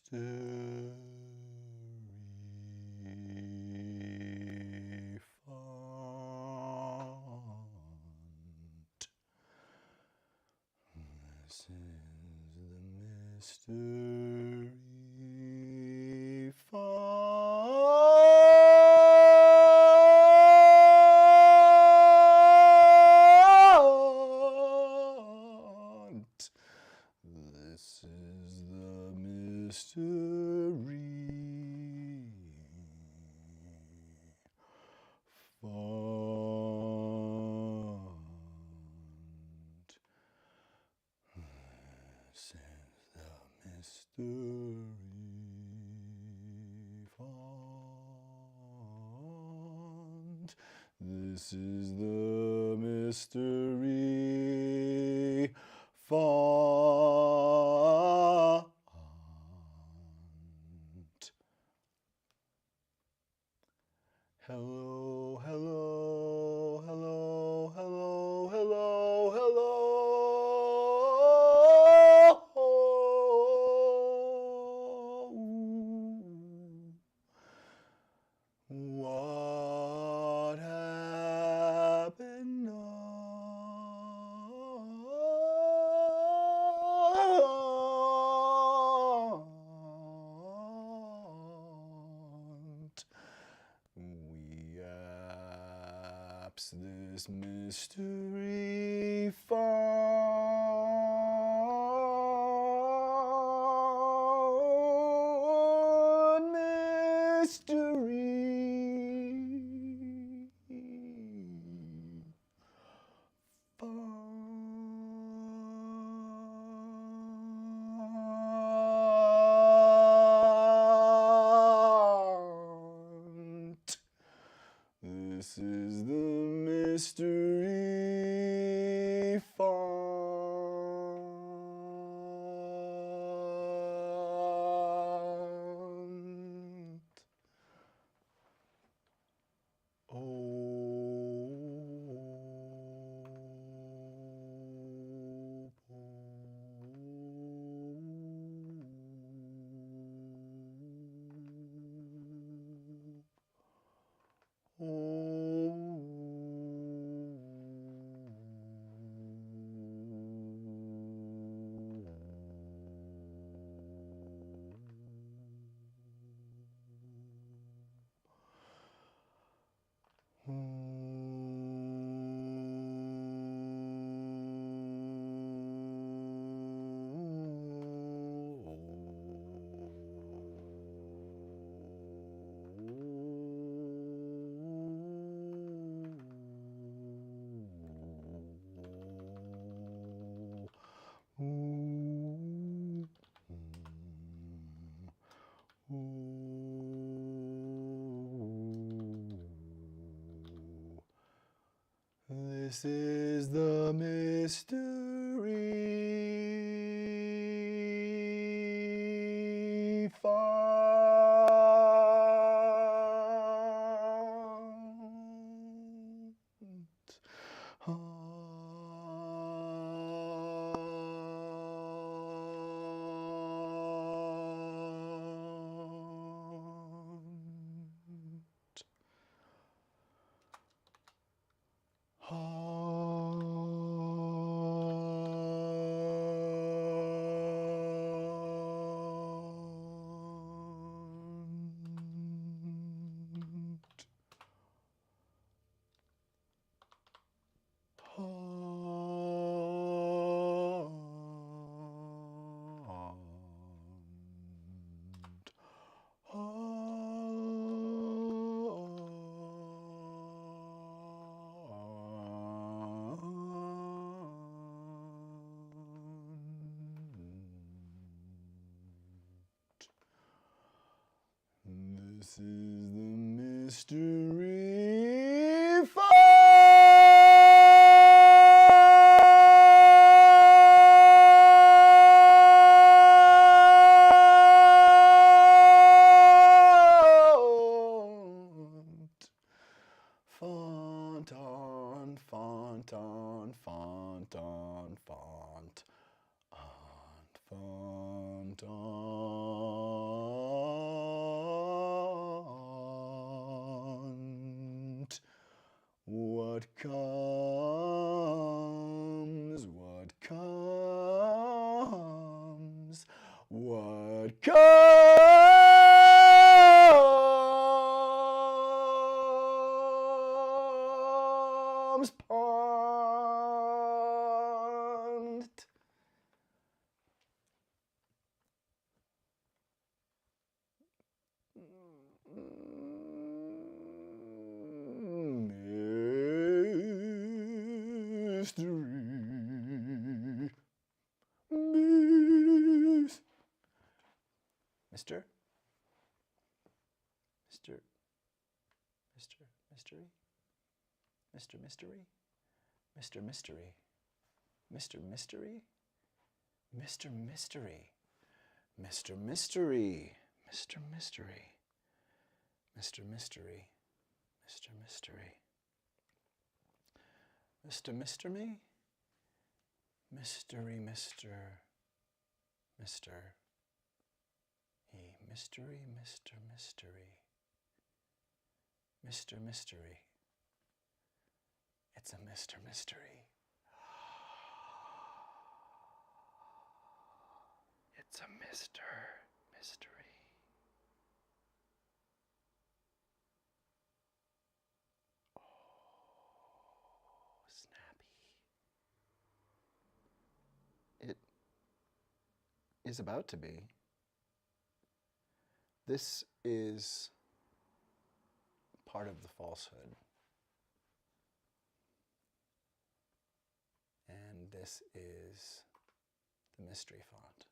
font. This is the mystery font. This is the mystery font. This is the mystery font. This is the mystery font. Hello, hello, hello, hello, hello, hello. What happened We apps this mystery font mystery font. This is the mystery font. This is the mystery font. This is the mystery font. Font on font on font on font on. comes pond. Mystery. Mister? Mister? Mystery? Mr. Mystery? Mr. Mystery? Mr. Mystery? Mr. Mystery? Mr. Mystery? Mr. Mystery? Mr. Mystery? Mr. Mystery? Mr. Mister Me? Mystery, Mr. Mystery, Mr. Mystery. Mr. Mystery. It's a Mr. Mystery. It's a Mr. Mystery. Oh, snappy. It is about to be. This is part of the falsehood. And this is the mystery font.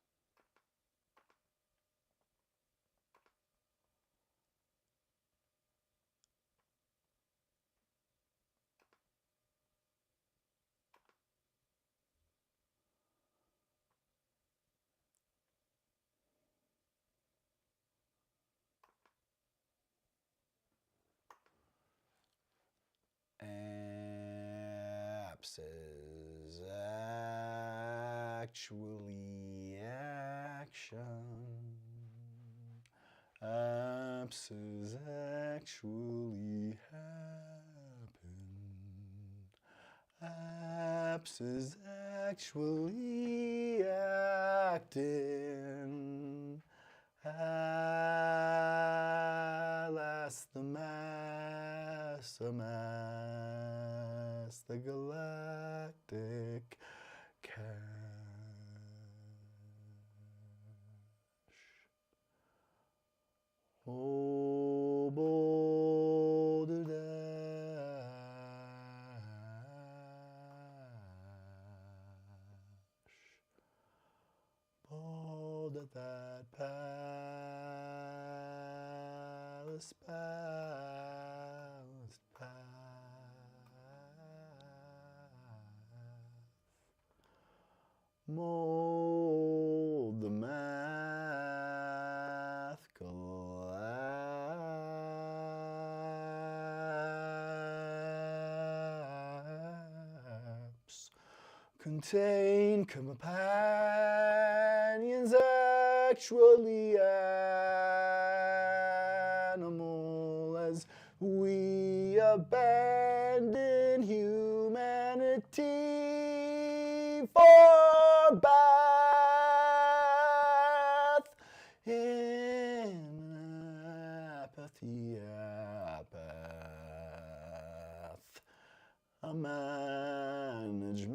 Apps is actually action. Apps is actually happen. Apps is actually acting. Alas, the mass, the galactic cache. Oh, boulder dash. Boulder that palace, palace, mold the math collapse. Contain companions actually animal as we abandon humanity for bath in apathy, apath, a management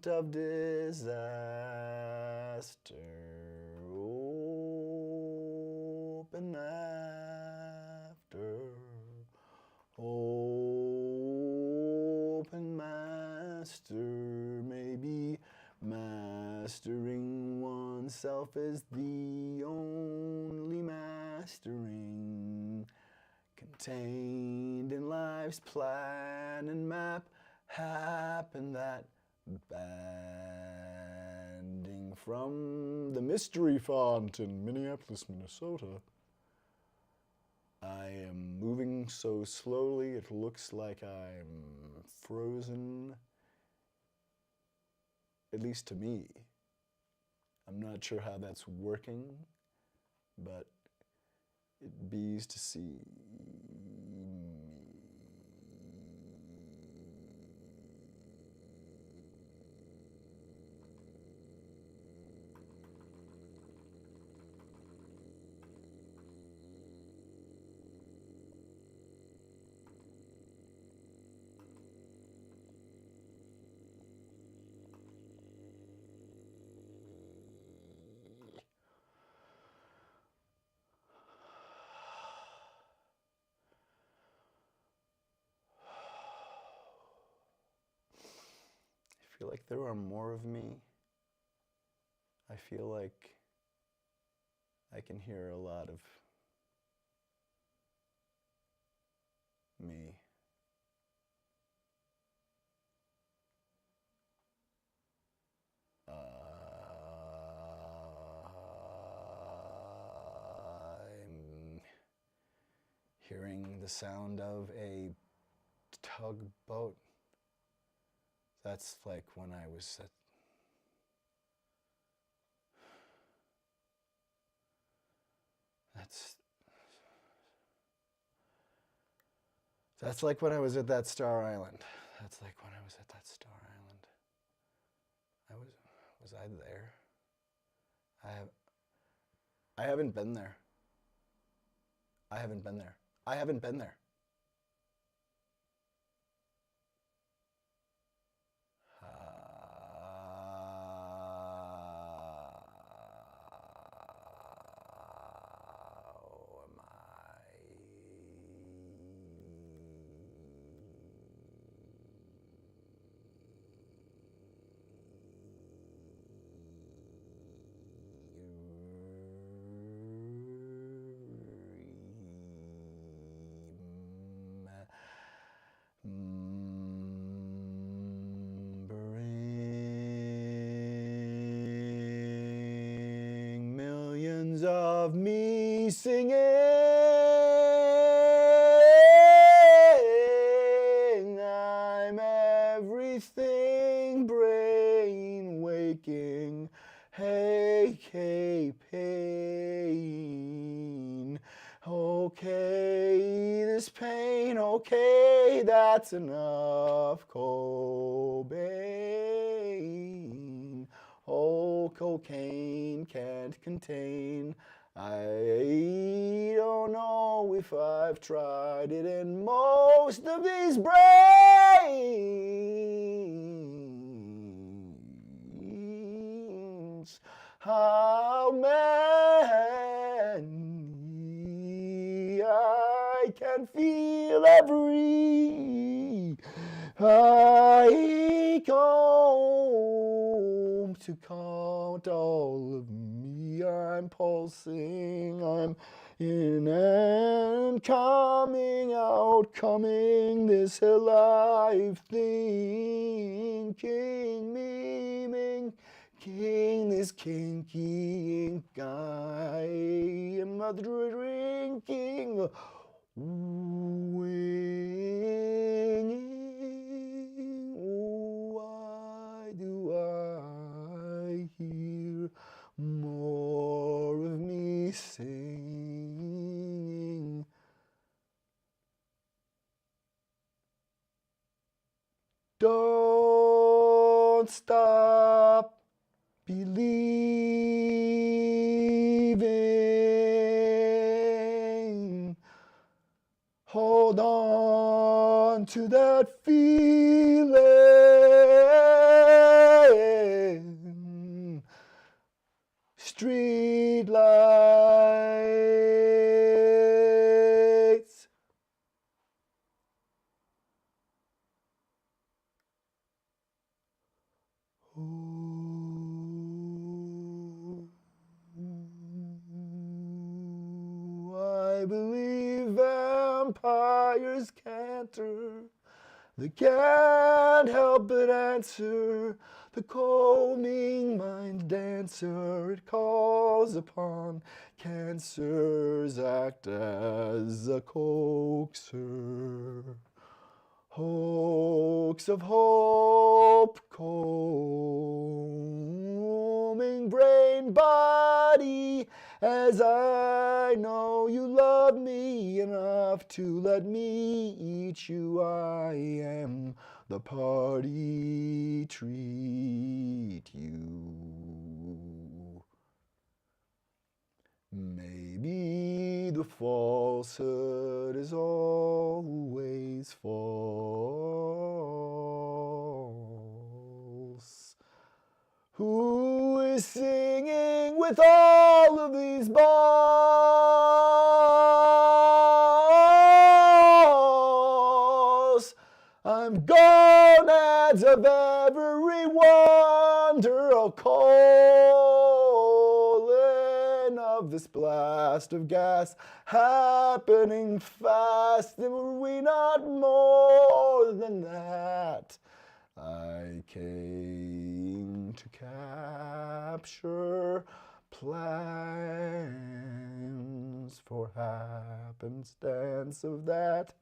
of disaster. Open after. Open master. Maybe mastering oneself is the only mastering contained in life's plan and map. Happen that banding from the mystery font in Minneapolis, Minnesota. I am moving so slowly it looks like I'm frozen, at least to me. I'm not sure how that's working, but it bees to see feel like there are more of me. I feel like I can hear a lot of me. I'm hearing the sound of a tugboat. That's like when I was at That's like when I was at that Star Island. That's like when I was at that Star Island. Was I there? I haven't been there. I haven't been there. I haven't been there. Millions of me singing, I'm everything, brain waking, hey, hey, pain, okay, this pain, okay, that's enough, Cobain. Oh, cocaine can't contain. I don't know if I've tried it in most of these brains. How many I can feel every I go to count all of me. I'm pulsing, I'm in and coming out, coming this alive thinking, memeing, king this kinky ink. I am not drinking, winging. Why do I hear more of me singing? Don't stop believing. Hold on to that feeling. Street lights. I believe vampires canter. They can't help but answer the combing mind dancer. It calls upon cancers, act as a coaxer. Hoax of hope, combing brain body, as I know you love me enough to let me eat you. I am the party, treat you. Maybe the falsehood is always false. Who is singing with all of these balls? I'm gonads of every every wonder a calling of this blast of gas happening fast, and were we not more than that? I came to capture plans for happenstance of that.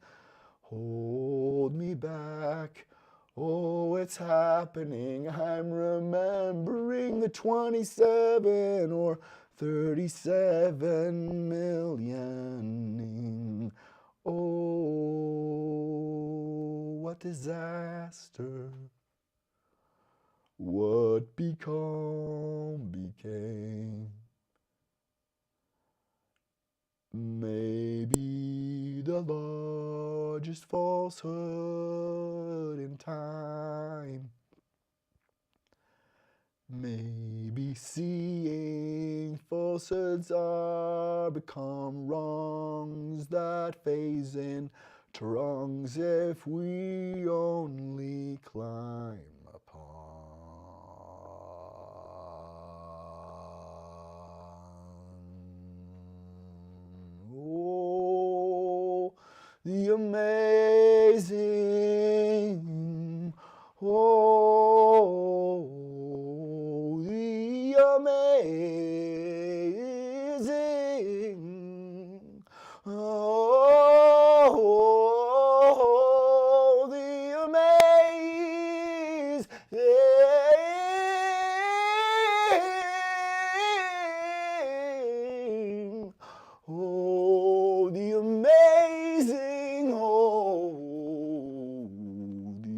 Hold me back. Oh, it's happening. I'm remembering the 27 or 37 million. Oh, what disaster. What became. Maybe the largest falsehood in time. Maybe seeing falsehoods are become wrongs that phase into wrongs if we only climb upon. Oh, the amazing, oh, the amazing, oh, the amazing. Oh, the amazing, oh, the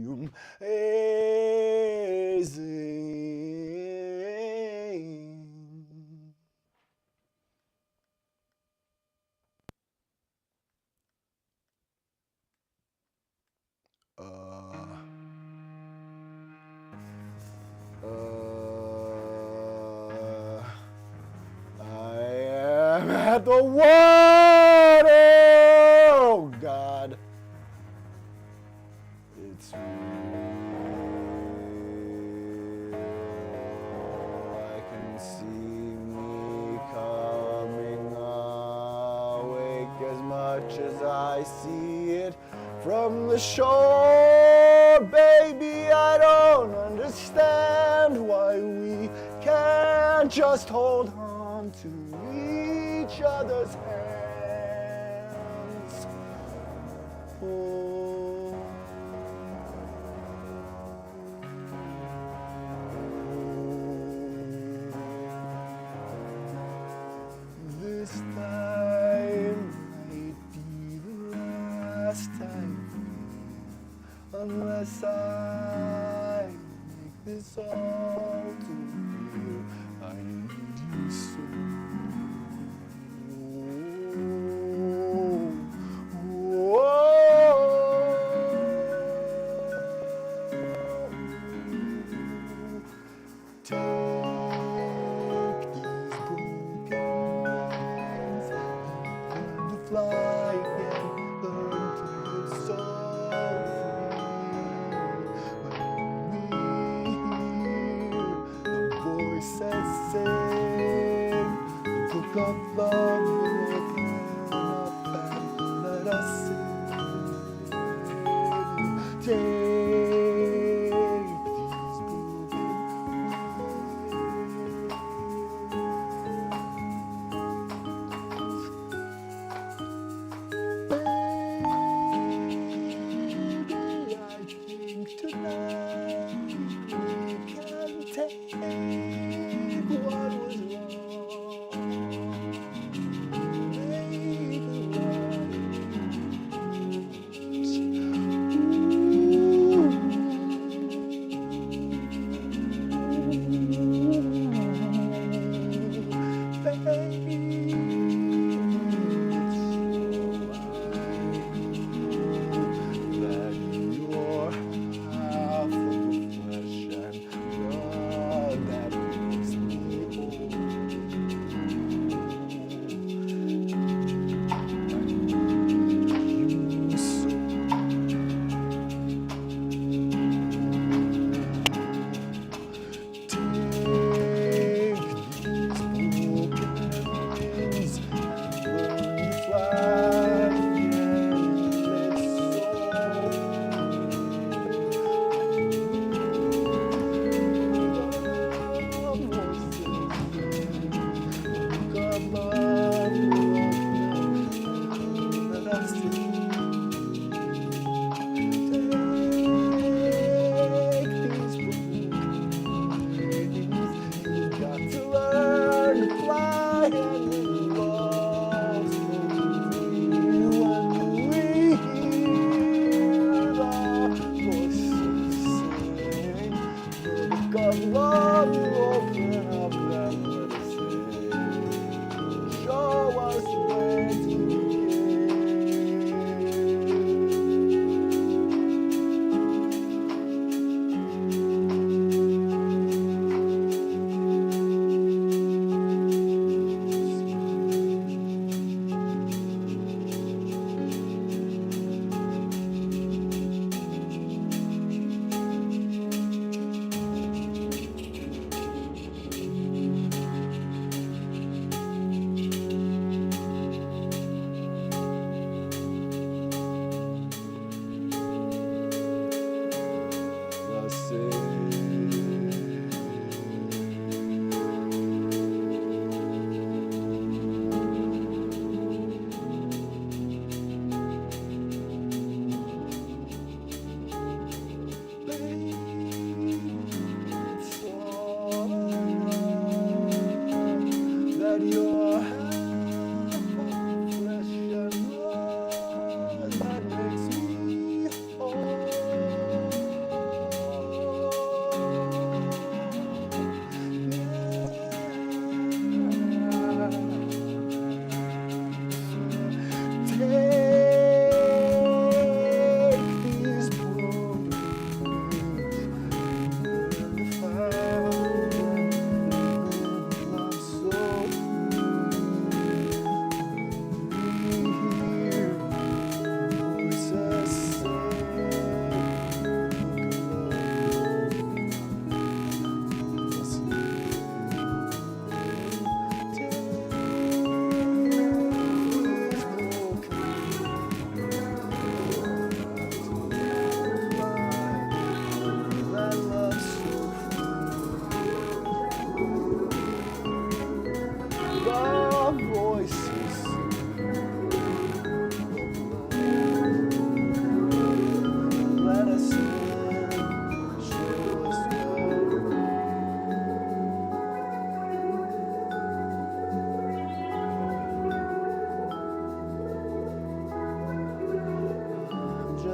amazing. I am at the water. Oh God, it's real. I can see me coming awake as much as I see it from the shore. Baby, I don't understand why we can't just hold on to each other's hands. Oh. This time might be the last time, unless I make this all too clear. I need you so. Take these broken wings and learn to fly again, learn to live so free. When we hear the voices sing,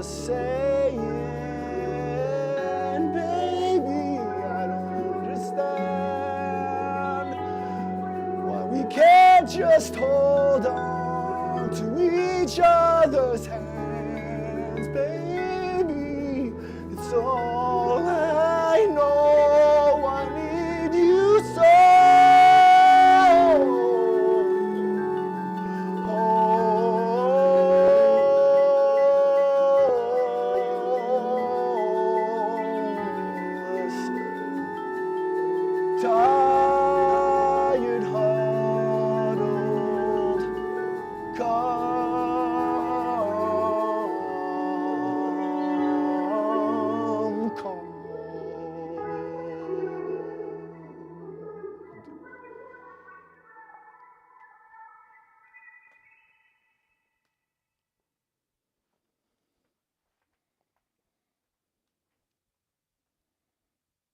just saying, baby, I don't understand why we can't just hold on to each other's hands, baby. It's all I know. I need you so. Tired, huddled, come.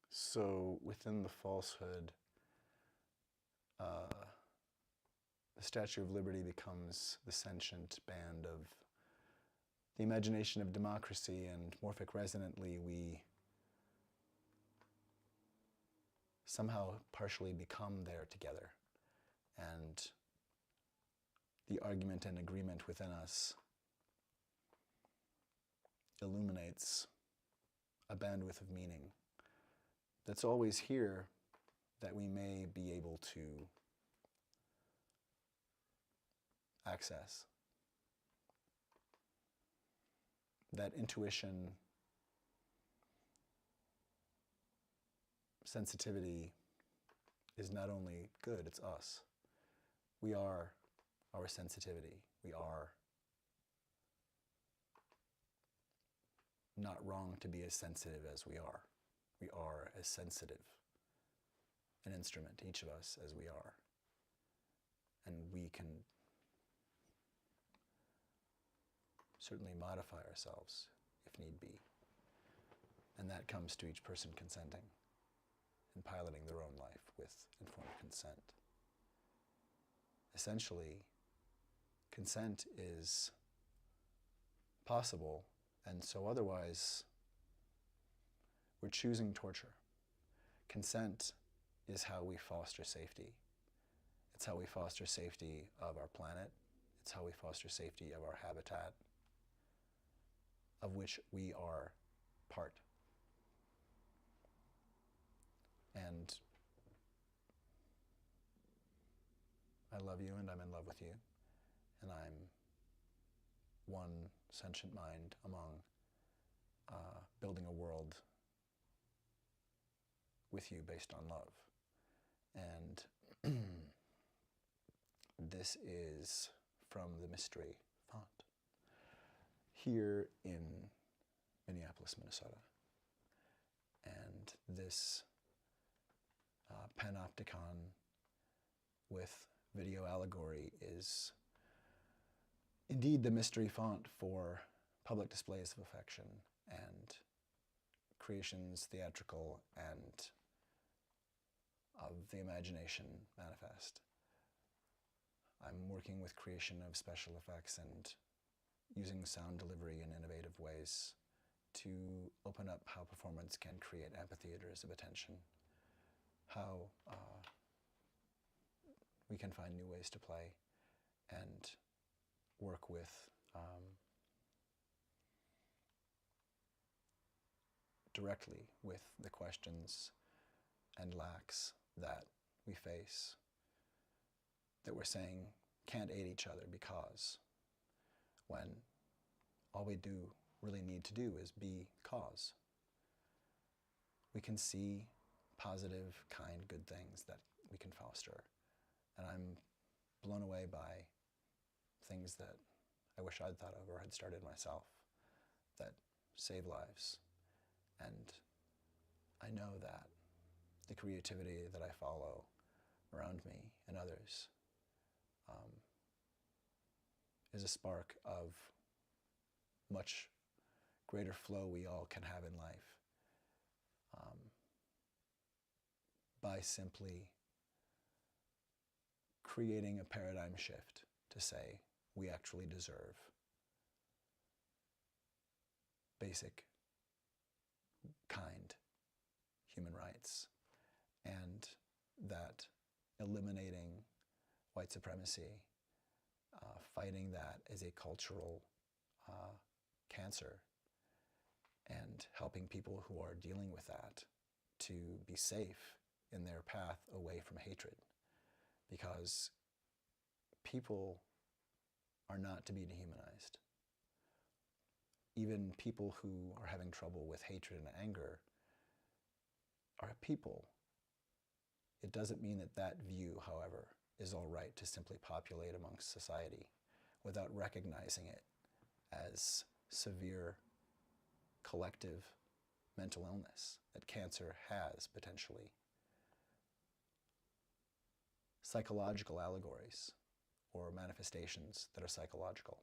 So within the falsehood, the Statue of Liberty becomes the sentient band of the imagination of democracy, and morphic resonantly we somehow partially become there together. And the argument and agreement within us illuminates a bandwidth of meaning that's always here, that we may be able to access. That intuition, sensitivity is not only good, it's us. We are our sensitivity. We are not wrong to be as sensitive as we are. We are as sensitive an instrument, each of us, as we are. And we can certainly modify ourselves if need be. And that comes to each person consenting and piloting their own life with informed consent. Essentially, consent is possible, and so otherwise we're choosing torture. Consent is how we foster safety. It's how we foster safety of our planet. It's how we foster safety of our habitat, of which we are part. And I love you, and I'm in love with you, and I'm one sentient mind among building a world with you based on love. And this is from the Mystery Font here in Minneapolis, Minnesota. And this panopticon with video allegory is indeed the mystery font for public displays of affection and creations theatrical and of the imagination manifest. I'm working with creation of special effects and using sound delivery in innovative ways to open up how performance can create amphitheaters of attention, how we can find new ways to play and work with directly with the questions and lacks that we face, that we're saying can't aid each other because, when all we really need to do is be cause. We can see positive, kind, good things that we can foster. And I'm blown away by things that I wish I'd thought of or had started myself that save lives. And I know that the creativity that I follow around me and others is a spark of much greater flow we all can have in life by simply creating a paradigm shift to say we actually deserve basic, kind human rights, and that eliminating white supremacy, fighting that as a cultural cancer, and helping people who are dealing with that to be safe in their path away from hatred. Because people are not to be dehumanized. Even people who are having trouble with hatred and anger are people. It doesn't mean that that view, however, is all right to simply populate amongst society without recognizing it as severe collective mental illness that cancer has potentially. Psychological allegories or manifestations that are psychological.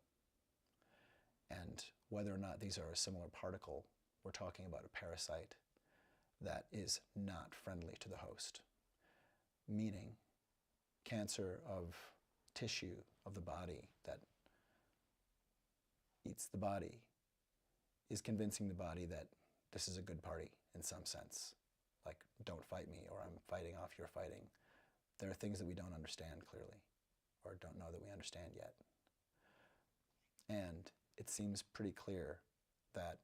And whether or not these are a similar particle, we're talking about a parasite that is not friendly to the host. Meaning, cancer of tissue of the body that eats the body is convincing the body that this is a good party in some sense. Like, don't fight me, or I'm fighting off your fighting. There are things that we don't understand clearly, or don't know that we understand yet. And it seems pretty clear that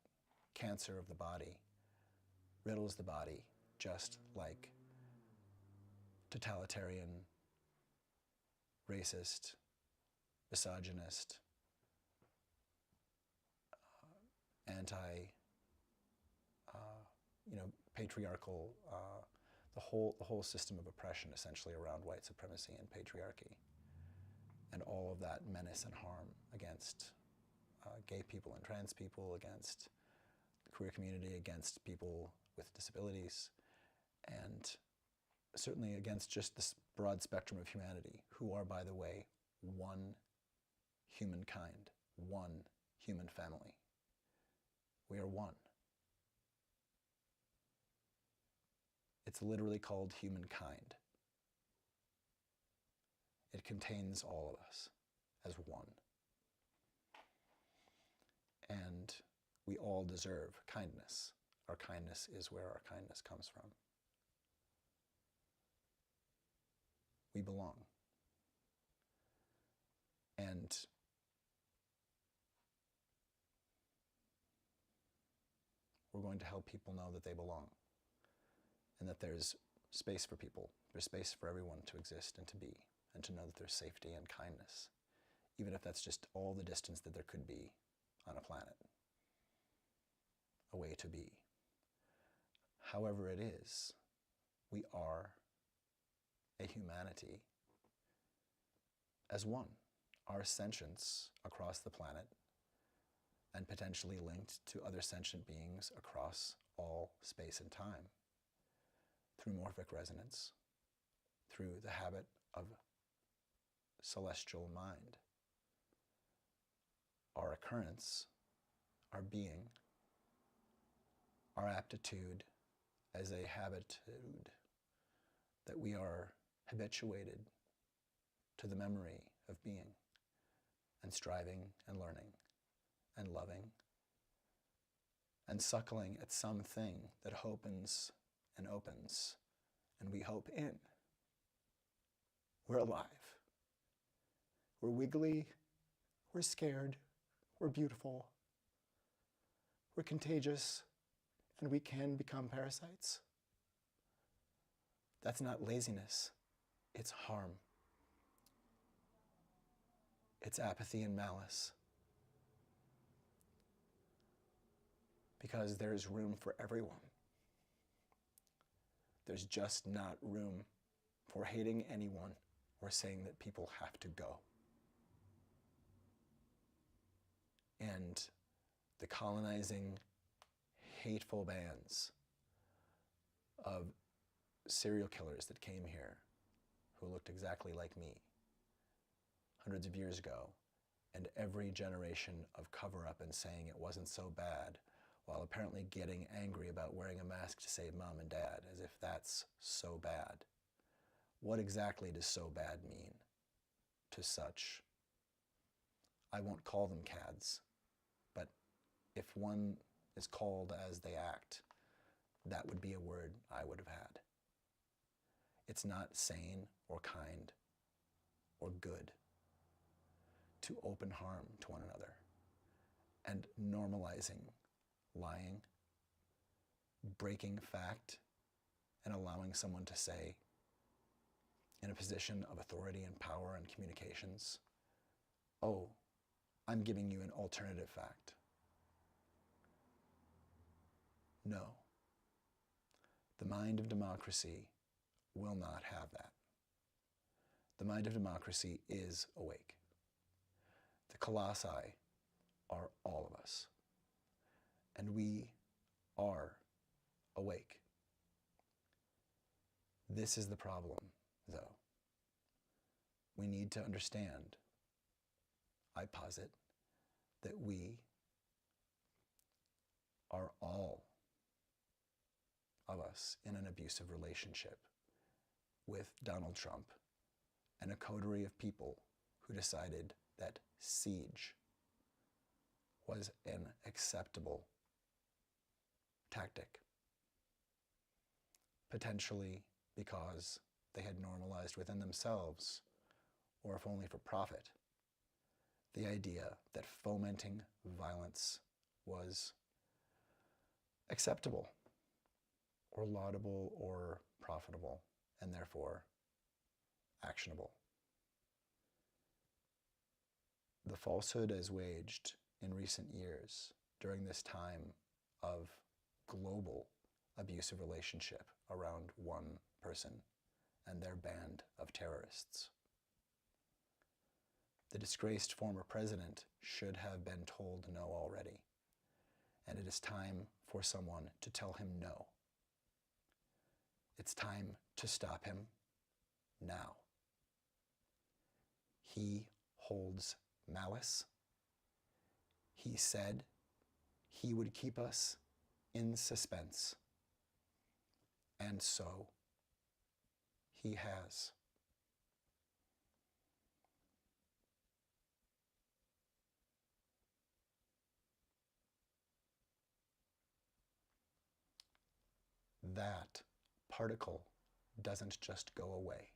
cancer of the body riddles the body just like totalitarian, racist, misogynist, patriarchal, the whole system of oppression essentially around white supremacy and patriarchy, and all of that menace and harm against gay people and trans people, against the queer community, against people with disabilities, and certainly against just this broad spectrum of humanity, who are, by the way, one humankind, one human family. We are one. It's literally called humankind. It contains all of us as one. And we all deserve kindness. Our kindness is where our kindness comes from. We belong. And we're going to help people know that they belong, and that there's space for people. There's space for everyone to exist and to be, and to know that there's safety and kindness, even if that's just all the distance that there could be on a planet, a way to be. However it is, we are a humanity as one. Our sentience across the planet, and potentially linked to other sentient beings across all space and time, through morphic resonance, through the habit of celestial mind. Our occurrence, our being, our aptitude as a habitude, that we are habituated to the memory of being, and striving and learning and loving and suckling at something that opens and opens, and we hope in. We're alive. We're wiggly, we're scared, we're beautiful, we're contagious, and we can become parasites. That's not laziness, it's harm. It's apathy and malice. Because there's room for everyone. There's just not room for hating anyone or saying that people have to go. And the colonizing, hateful bands of serial killers that came here who looked exactly like me hundreds of years ago, and every generation of cover-up and saying it wasn't so bad, while apparently getting angry about wearing a mask to save mom and dad, as if that's so bad. What exactly does so bad mean to such? I won't call them cads, but if one is called as they act, that would be a word I would have had. It's not sane or kind or good to open harm to one another and normalizing lying, breaking fact, and allowing someone to say, in a position of authority and power and communications, oh, I'm giving you an alternative fact. No. The mind of democracy will not have that. The mind of democracy is awake. The colossi are all of us. And we are awake. This is the problem, though. We need to understand, I posit, that we are all of us in an abusive relationship with Donald Trump and a coterie of people who decided that siege was an acceptable tactic, potentially because they had normalized within themselves, or if only for profit, the idea that fomenting violence was acceptable or laudable or profitable and therefore actionable. The falsehood as waged in recent years during this time of global abusive relationship around one person and their band of terrorists. The disgraced former president should have been told no already, and it is time for someone to tell him no. It's time to stop him now. He holds malice. He said he would keep us in suspense, and so he has. That particle doesn't just go away.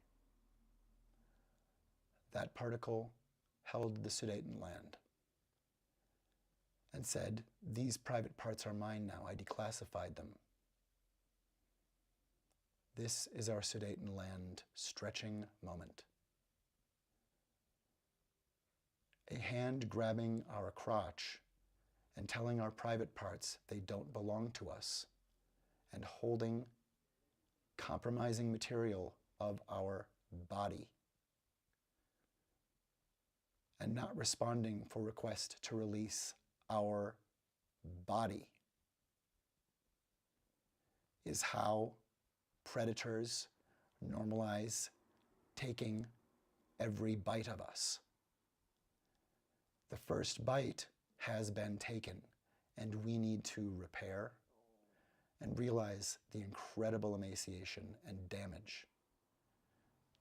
That particle held the Sudetenland and said, these private parts are mine now, I declassified them. This is our Sudetenland stretching moment. A hand grabbing our crotch and telling our private parts they don't belong to us, and holding compromising material of our body, and not responding for request to release our body, is how predators normalize taking every bite of us. The first bite has been taken, and we need to repair and realize the incredible emaciation and damage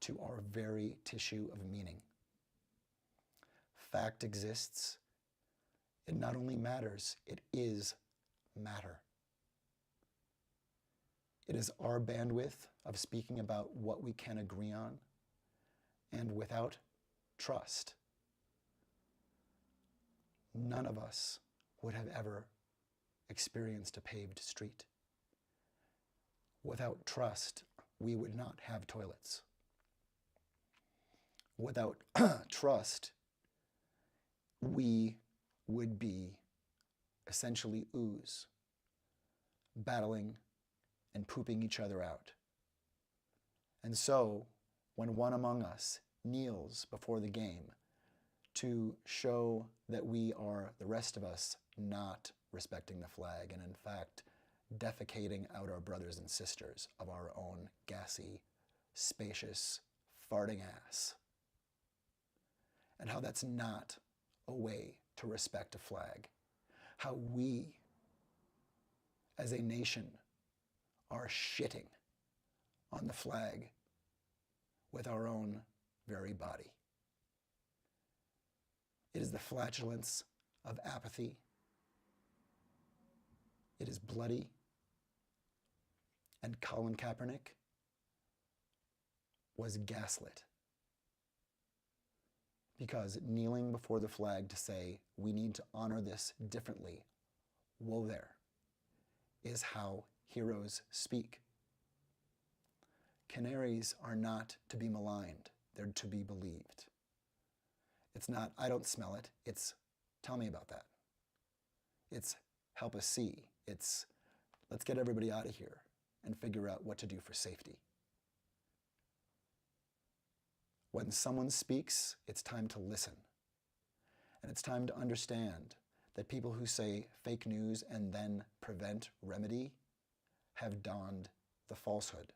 to our very tissue of meaning. Fact exists. It not only matters, it is matter. It is our bandwidth of speaking about what we can agree on, and without trust, none of us would have ever experienced a paved street. Without trust, we would not have toilets. Without trust, we would be essentially ooze, battling and pooping each other out. And so, when one among us kneels before the game to show that we are, the rest of us, not respecting the flag, and in fact, defecating out our brothers and sisters of our own gassy, spacious, farting ass, and how that's not a way to respect a flag, how we, as a nation, are shitting on the flag with our own very body. It is the flatulence of apathy, is bloody, and Colin Kaepernick was gaslit. Because kneeling before the flag to say, we need to honor this differently, whoa there, is how heroes speak. Canaries are not to be maligned, they're to be believed. It's not, I don't smell it, it's, tell me about that. It's, help us see. It's, let's get everybody out of here and figure out what to do for safety. When someone speaks, it's time to listen. And it's time to understand that people who say fake news and then prevent remedy have donned the falsehood.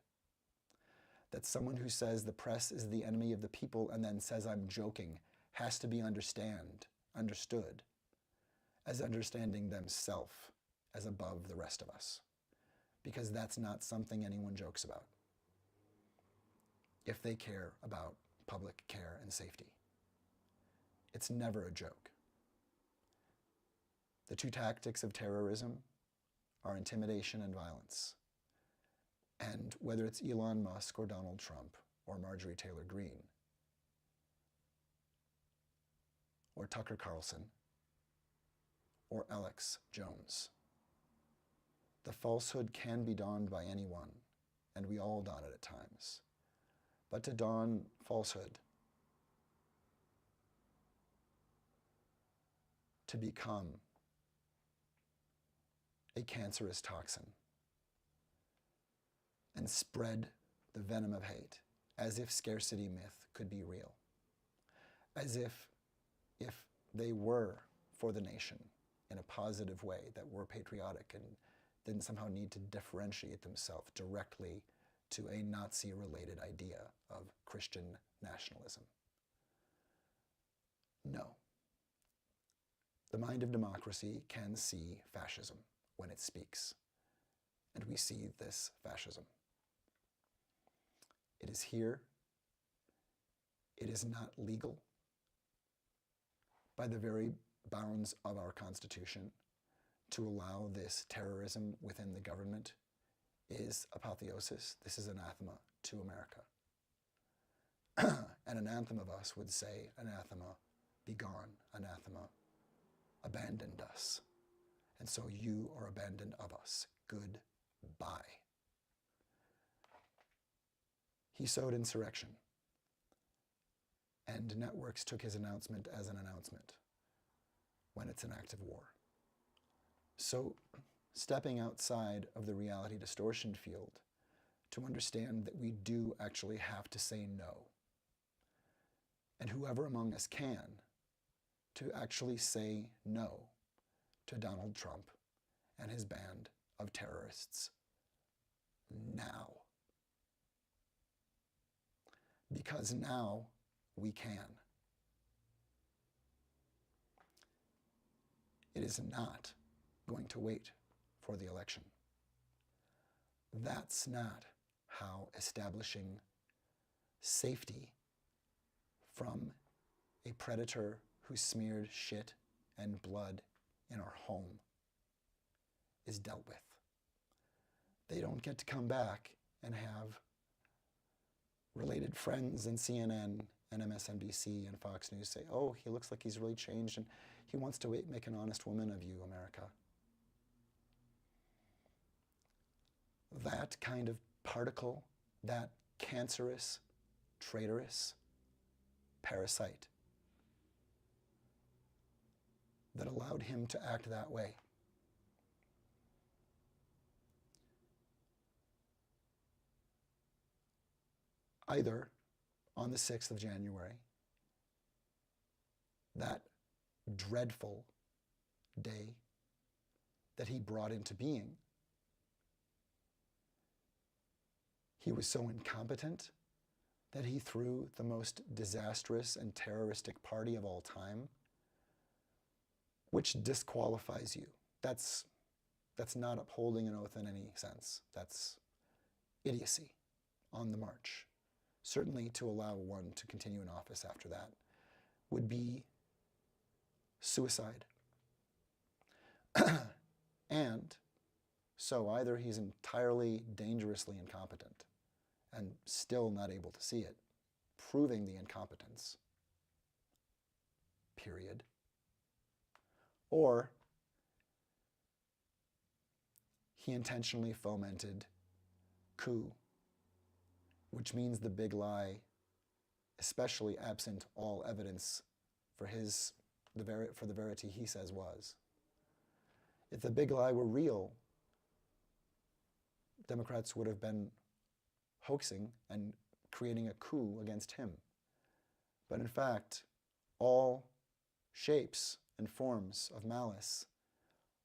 That someone who says the press is the enemy of the people and then says I'm joking has to be understood as understanding themselves as above the rest of us. Because that's not something anyone jokes about if they care about public care and safety. It's never a joke. The two tactics of terrorism are intimidation and violence. And whether it's Elon Musk or Donald Trump or Marjorie Taylor Greene or Tucker Carlson or Alex Jones, the falsehood can be donned by anyone, and we all don it at times. But to don falsehood, to become a cancerous toxin and spread the venom of hate as if scarcity myth could be real, as if they were for the nation in a positive way, that were patriotic and didn't somehow need to differentiate themselves directly to a Nazi-related idea of Christian nationalism. No. The mind of democracy can see fascism when it speaks, and we see this fascism. It is here. It is not legal by the very bounds of our Constitution to allow this terrorism within the government is apotheosis. This is anathema to America. And an anthem of us would say, anathema, be gone, anathema, abandoned us. And so you are abandoned of us. Goodbye. He sowed insurrection. And networks took his announcement as an announcement when it's an act of war. So stepping outside of the reality distortion field to understand that we do actually have to say no. And whoever among us can, to actually say no to Donald Trump and his band of terrorists now. Because now we can. It is not going to wait for the election. That's not how establishing safety from a predator who smeared shit and blood in our home is dealt with. They don't get to come back and have related friends and CNN and MSNBC and Fox News say, oh, he looks like he's really changed and he wants to make an honest woman of you, America. That kind of particle, that cancerous, traitorous parasite that allowed him to act that way. Either on the 6th of January, that dreadful day that he brought into being, he was so incompetent that he threw the most disastrous and terroristic party of all time, which disqualifies you. That's not upholding an oath in any sense. That's idiocy on the march. Certainly to allow one to continue in office after that would be suicide. And So either he's entirely dangerously incompetent and still not able to see it, proving the incompetence, period, or he intentionally fomented coup, which means the big lie, especially absent all evidence for the Verity he says was. If the big lie were real, Democrats would have been hoaxing and creating a coup against him. But in fact, all shapes and forms of malice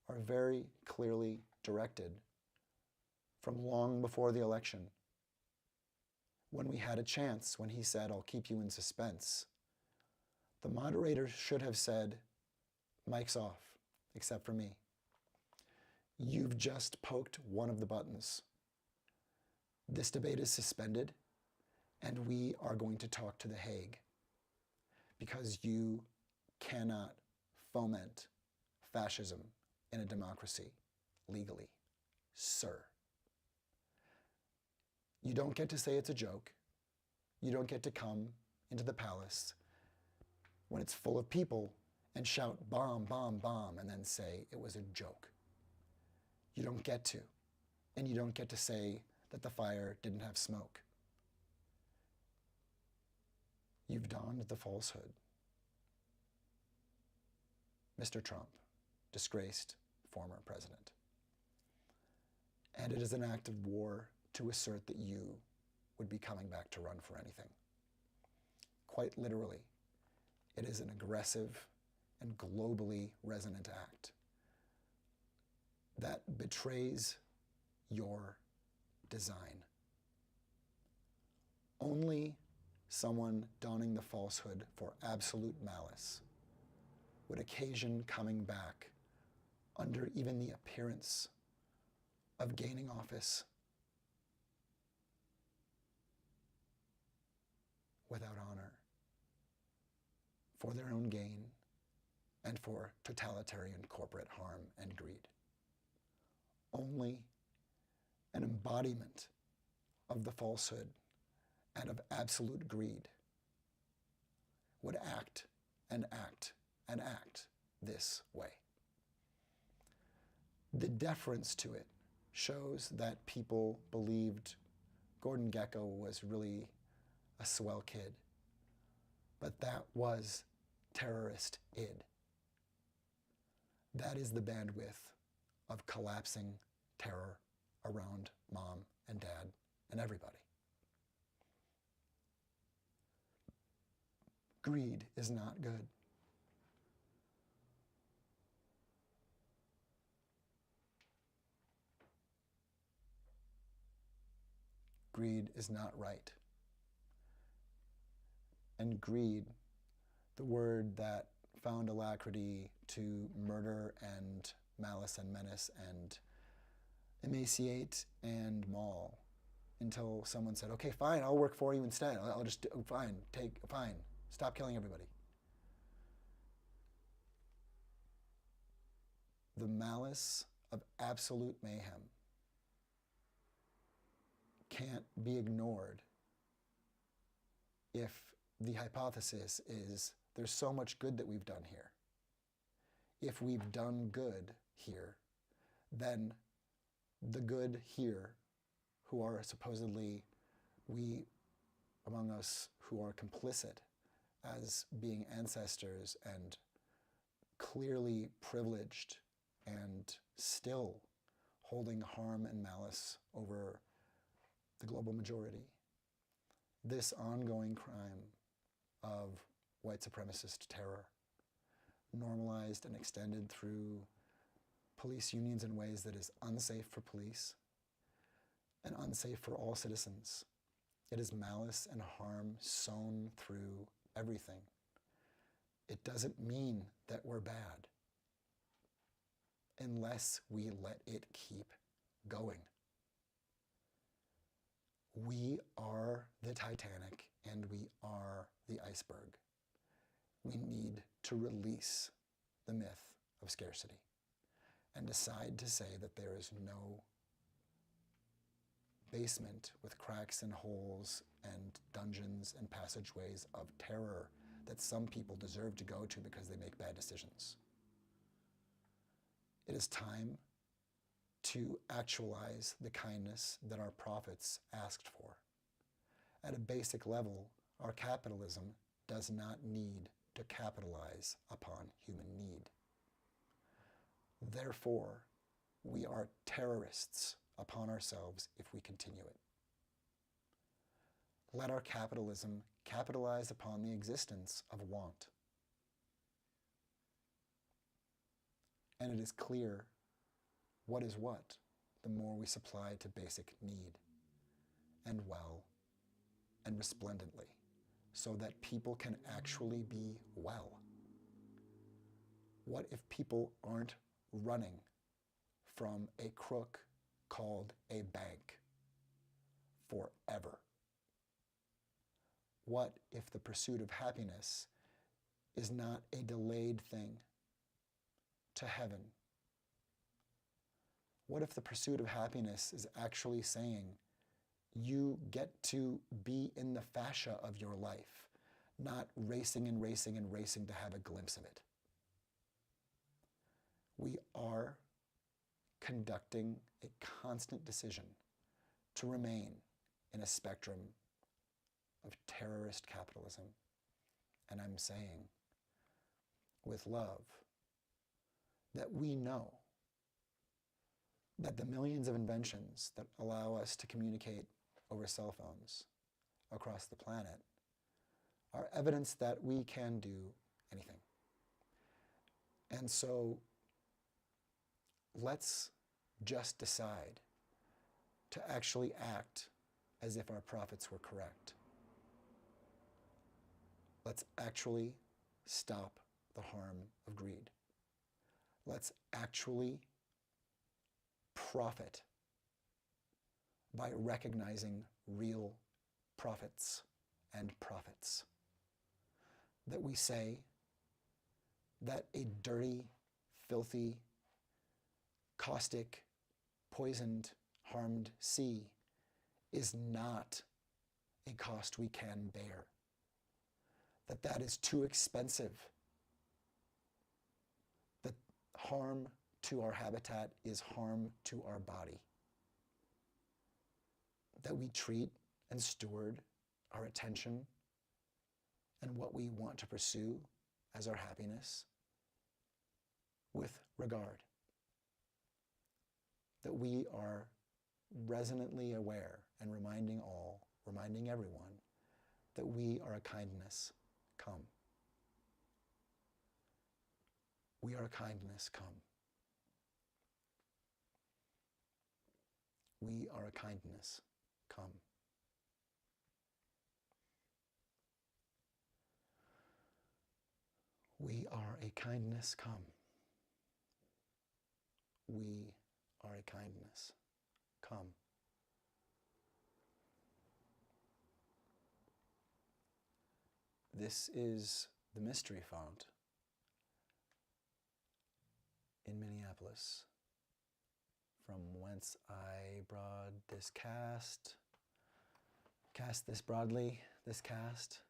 are very clearly directed from long before the election, when we had a chance, when he said, "I'll keep you in suspense." The moderator should have said, "Mic's off, except for me. You've just poked one of the buttons. This debate is suspended, and we are going to talk to The Hague, because you cannot foment fascism in a democracy legally, sir. You don't get to say it's a joke. You don't get to come into the palace when it's full of people and shout bomb, bomb, bomb, and then say it was a joke. You don't get to. And you don't get to say that the fire didn't have smoke. You've donned the falsehood. Mr. Trump, disgraced former president. And it is an act of war to assert that you would be coming back to run for anything. Quite literally, it is an aggressive and globally resonant act that betrays your design. Only someone donning the falsehood for absolute malice would occasion coming back under even the appearance of gaining office without honor, for their own gain and for totalitarian corporate harm and greed. Only an embodiment of the falsehood and of absolute greed would act and act and act this way. The deference to it shows that people believed Gordon Gekko was really a swell kid, but that was terrorist-id. That is the bandwidth of collapsing terror around mom and dad and everybody. Greed is not good. Greed is not right. And greed, the word that found alacrity to murder and malice and menace and emaciate and maul, until someone said, okay, fine, I'll work for you instead. I'll just, fine, stop killing everybody. The malice of absolute mayhem can't be ignored if the hypothesis is there's so much good that we've done here. If we've done good here, then the good here, who are supposedly we among us who are complicit as being ancestors and clearly privileged and still holding harm and malice over the global majority, this ongoing crime of white supremacist terror, normalized and extended through police unions in ways that is unsafe for police and unsafe for all citizens. It is malice and harm sown through everything. It doesn't mean that we're bad unless we let it keep going. We are the Titanic and we are the iceberg. We need to release the myth of scarcity and decide to say that there is no basement with cracks and holes and dungeons and passageways of terror that some people deserve to go to because they make bad decisions. It is time to actualize the kindness that our prophets asked for. At a basic level, our capitalism does not need to capitalize upon human need. Therefore, we are terrorists upon ourselves if we continue it. Let our capitalism capitalize upon the existence of want. And it is clear what is what the more we supply to basic need, and well, and resplendently, so that people can actually be well. What if people aren't running from a crook called a bank forever? What if the pursuit of happiness is not a delayed thing to heaven? What if the pursuit of happiness is actually saying you get to be in the fascia of your life, not racing and racing and racing to have a glimpse of it? We are conducting a constant decision to remain in a spectrum of terrorist capitalism. And I'm saying, with love, that we know that the millions of inventions that allow us to communicate over cell phones across the planet are evidence that we can do anything. And so let's just decide to actually act as if our prophets were correct. Let's actually stop the harm of greed. Let's actually profit by recognizing real prophets and profits. That we say that a dirty, filthy, caustic, poisoned, harmed sea is not a cost we can bear. That is too expensive. That harm to our habitat is harm to our body. That we treat and steward our attention and what we want to pursue as our happiness with regard. That we are resonantly aware and reminding everyone, that we are a kindness come. We are a kindness come. We are a kindness come. We are a kindness come. We are a kindness come. This is the mystery font in Minneapolis, from whence I broad this cast this broadly, this cast.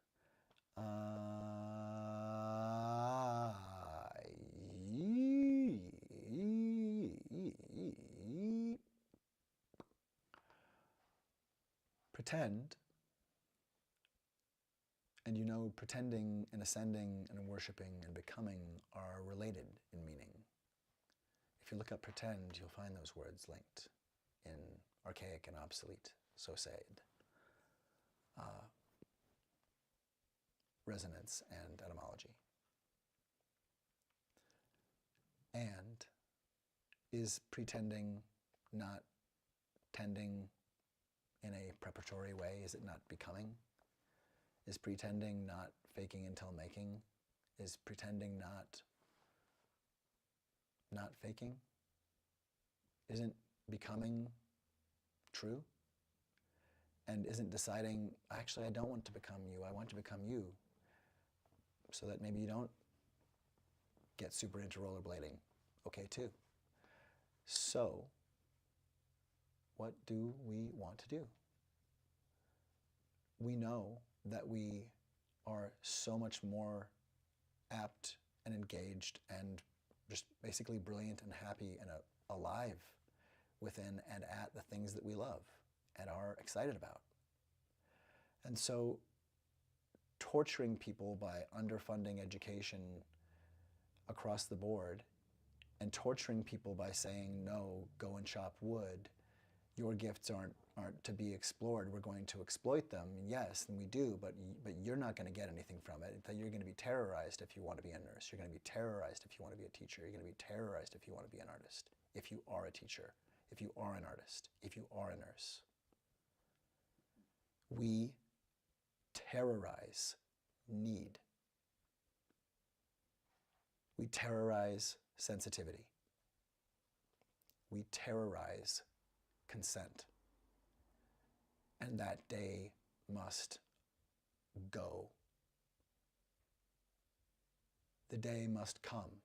Pretend, and you know pretending and ascending and worshiping and becoming are related in meaning. If you look up pretend, you'll find those words linked in archaic and obsolete, so said, resonance and etymology. And is pretending not tending in a preparatory way? Is it not becoming? Is pretending not faking until making? Is pretending not faking? Isn't becoming true? And isn't deciding, actually I don't want to become you, I want to become you, so that maybe you don't get super into rollerblading, okay too. So, what do we want to do? We know that we are so much more apt and engaged and just basically brilliant and happy and alive within and at the things that we love and are excited about. And so torturing people by underfunding education across the board and torturing people by saying, no, go and chop wood, your gifts aren't to be explored, we're going to exploit them. Yes, and we do, but you're not going to get anything from it. You're going to be terrorized if you want to be a nurse. You're going to be terrorized if you want to be a teacher. You're going to be terrorized if you want to be an artist. If you are a teacher, if you are an artist, if you are a nurse. We terrorize need. We terrorize sensitivity. We terrorize consent. And that day must go. The day must come,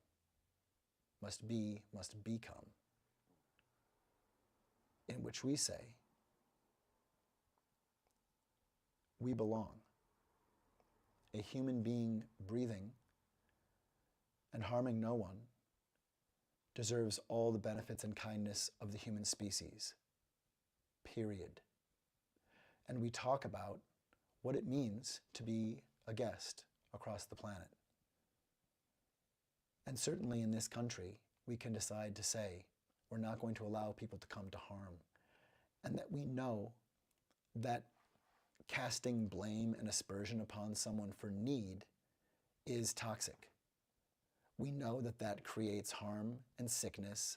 must be, must become, in which we say, we belong. A human being breathing and harming no one deserves all the benefits and kindness of the human species, period. And we talk about what it means to be a guest across the planet. And certainly in this country, we can decide to say, we're not going to allow people to come to harm. And that we know that casting blame and aspersion upon someone for need is toxic. We know that that creates harm and sickness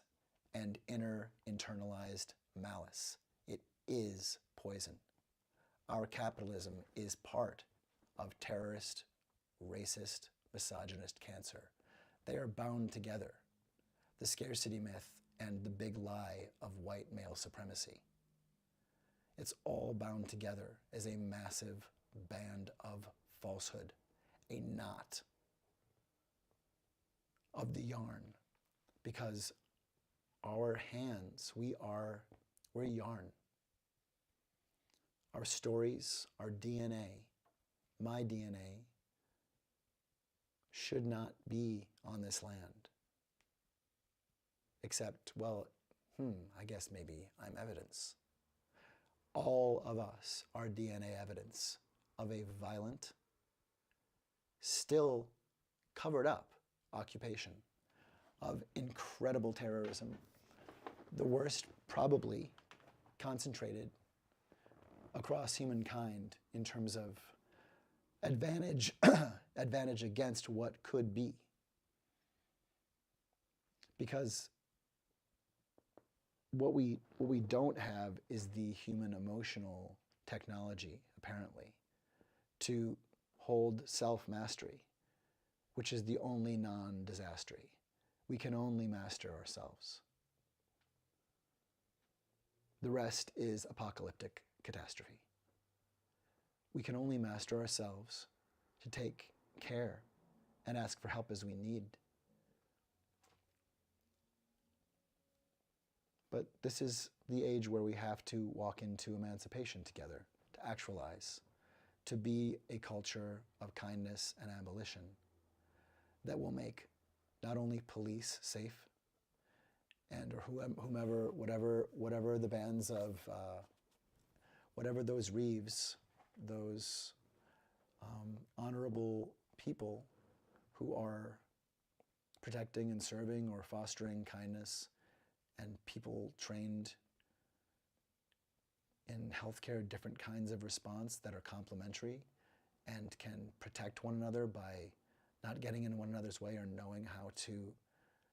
and inner internalized malice. It is poison. Our capitalism is part of terrorist, racist, misogynist cancer. They are bound together. The scarcity myth and the big lie of white male supremacy. It's all bound together as a massive band of falsehood, a knot of the yarn, because our hands, we're yarn. Our stories, our DNA, my DNA, should not be on this land. Except, well, I guess maybe I'm evidence. All of us are DNA evidence of a violent, still covered up occupation of incredible terrorism, the worst probably concentrated across humankind in terms of advantage, advantage against what could be. Because what we don't have is the human emotional technology, apparently, to hold self-mastery, which is the only non-disastery. We can only master ourselves. The rest is apocalyptic catastrophe. We can only master ourselves to take care and ask for help as we need. But this is the age where we have to walk into emancipation together, to actualize, to be a culture of kindness and abolition that will make not only police safe, and or whomever, whatever the bands of, whatever those Reeves, those honorable people who are protecting and serving or fostering kindness, and people trained in healthcare, different kinds of response that are complementary and can protect one another by not getting in one another's way or knowing how to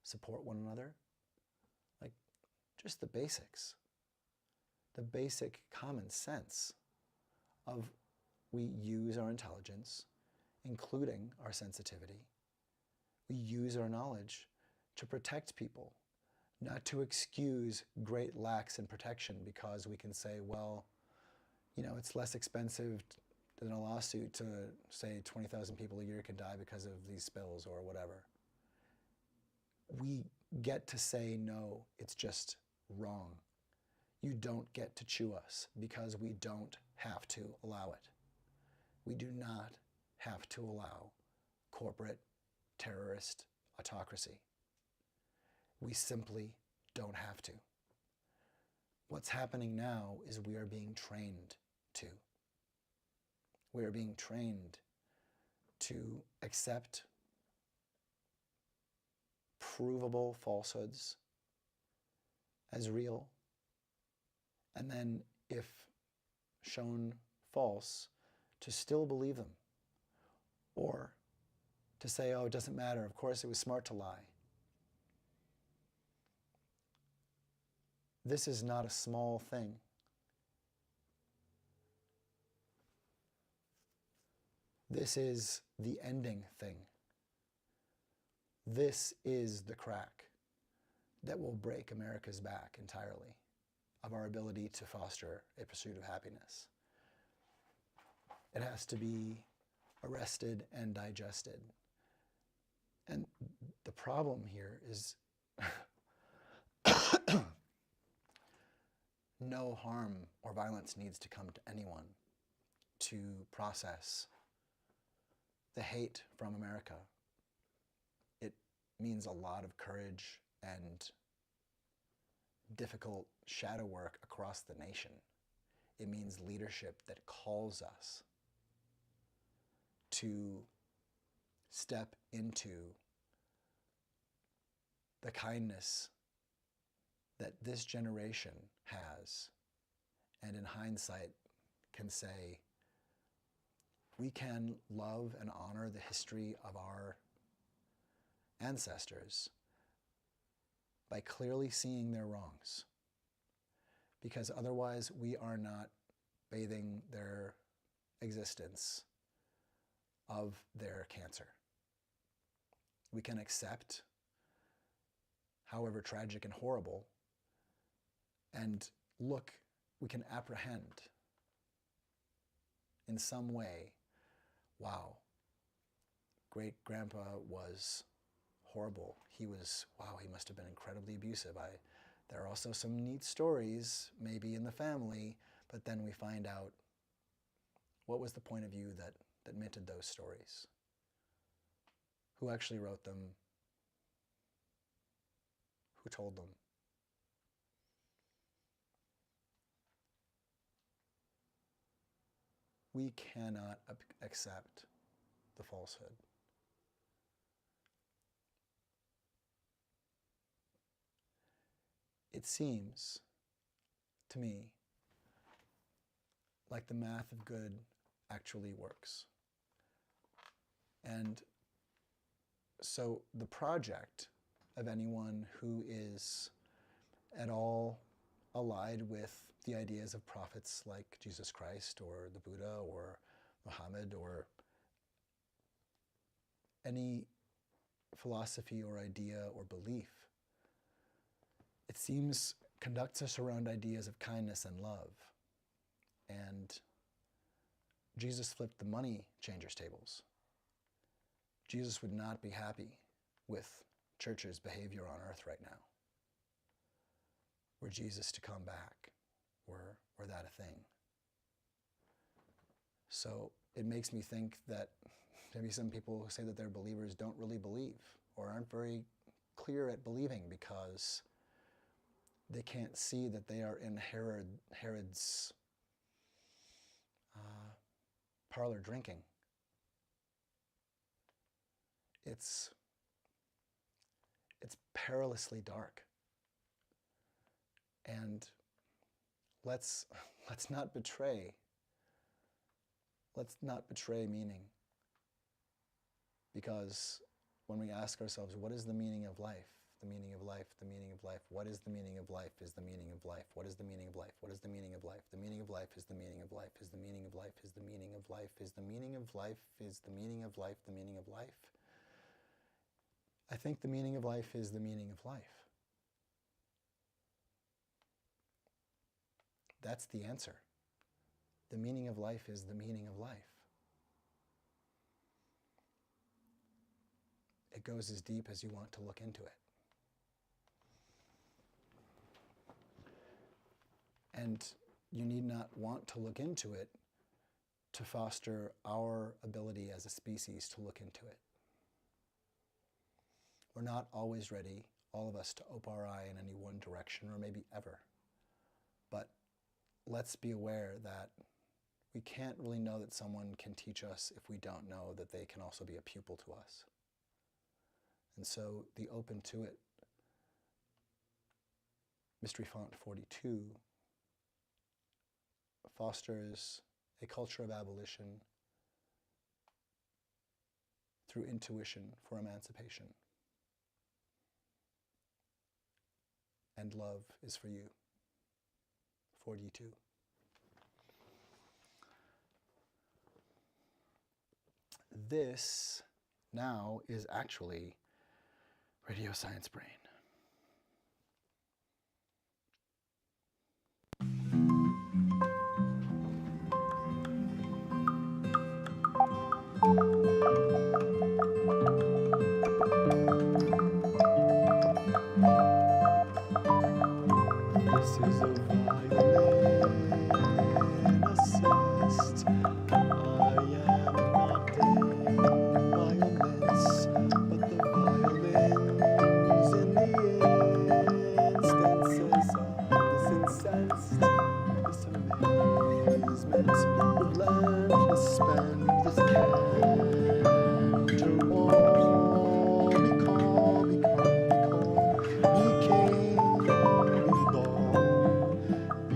support one another. Like, just the basics. The basic common sense of we use our intelligence, including our sensitivity. We use our knowledge to protect people, not to excuse great lacks in protection because we can say, well, you know, it's less expensive than a lawsuit to say 20,000 people a year can die because of these spills or whatever. We get to say, no, it's just wrong. You don't get to chew us because we don't have to allow it. We do not have to allow corporate terrorist autocracy. We simply don't have to. What's happening now is we are being trained to. We are being trained to accept provable falsehoods as real, and then if shown false, to still believe them, or to say, oh, it doesn't matter, of course it was smart to lie. This is not a small thing. This is the ending thing. This is the crack that will break America's back entirely of our ability to foster a pursuit of happiness. It has to be arrested and digested. And the problem here is no harm or violence needs to come to anyone to process the hate from America. It means a lot of courage and difficult shadow work across the nation. It means leadership that calls us to step into the kindness that this generation has, and in hindsight can say, we can love and honor the history of our ancestors by clearly seeing their wrongs, because otherwise we are not bathing their existence of their cancer. We can accept, however tragic and horrible, and look, we can apprehend in some way, wow, great-grandpa was horrible. He was, wow, he must have been incredibly abusive. There are also some neat stories, maybe in the family, but then we find out what was the point of view that minted those stories? Who actually wrote them? Who told them? We cannot accept the falsehood. It seems to me like the math of good actually works. And so the project of anyone who is at all allied with the ideas of prophets like Jesus Christ or the Buddha or Muhammad or any philosophy or idea or belief, it seems conducts us around ideas of kindness and love. And Jesus flipped the money changers' tables. Jesus would not be happy with church's behavior on earth right now. Were Jesus to come back, were that a thing? So it makes me think that maybe some people who say that they're believers don't really believe or aren't very clear at believing because they can't see that they are in Herod's parlor drinking. It's perilously dark. And let's not betray meaning. Because when we ask ourselves, what is the meaning of life? The meaning of life, the meaning of life. What is the meaning of life is the meaning of life. What is the meaning of life? What is the meaning of life? The meaning of life is the meaning of life, is the meaning of life, is the meaning of life, is the meaning of life, is the meaning of life, the meaning of life. I think the meaning of life is the meaning of life. That's the answer. The meaning of life is the meaning of life. It goes as deep as you want to look into it. And you need not want to look into it to foster our ability as a species to look into it. We're not always ready, all of us, to open our eye in any one direction, or maybe ever. But let's be aware that we can't really know that someone can teach us if we don't know that they can also be a pupil to us. And so the open to it, Mystery Font 42, fosters a culture of abolition through intuition for emancipation. And love is for you. 42. This now is actually Radio Science Brain. This is a violin assist. I am not a violinist, but the violins in the instances of this incensed, this amazement, relentless spend, this counterwall, be calm, be calm, be calm, be king, be ball, be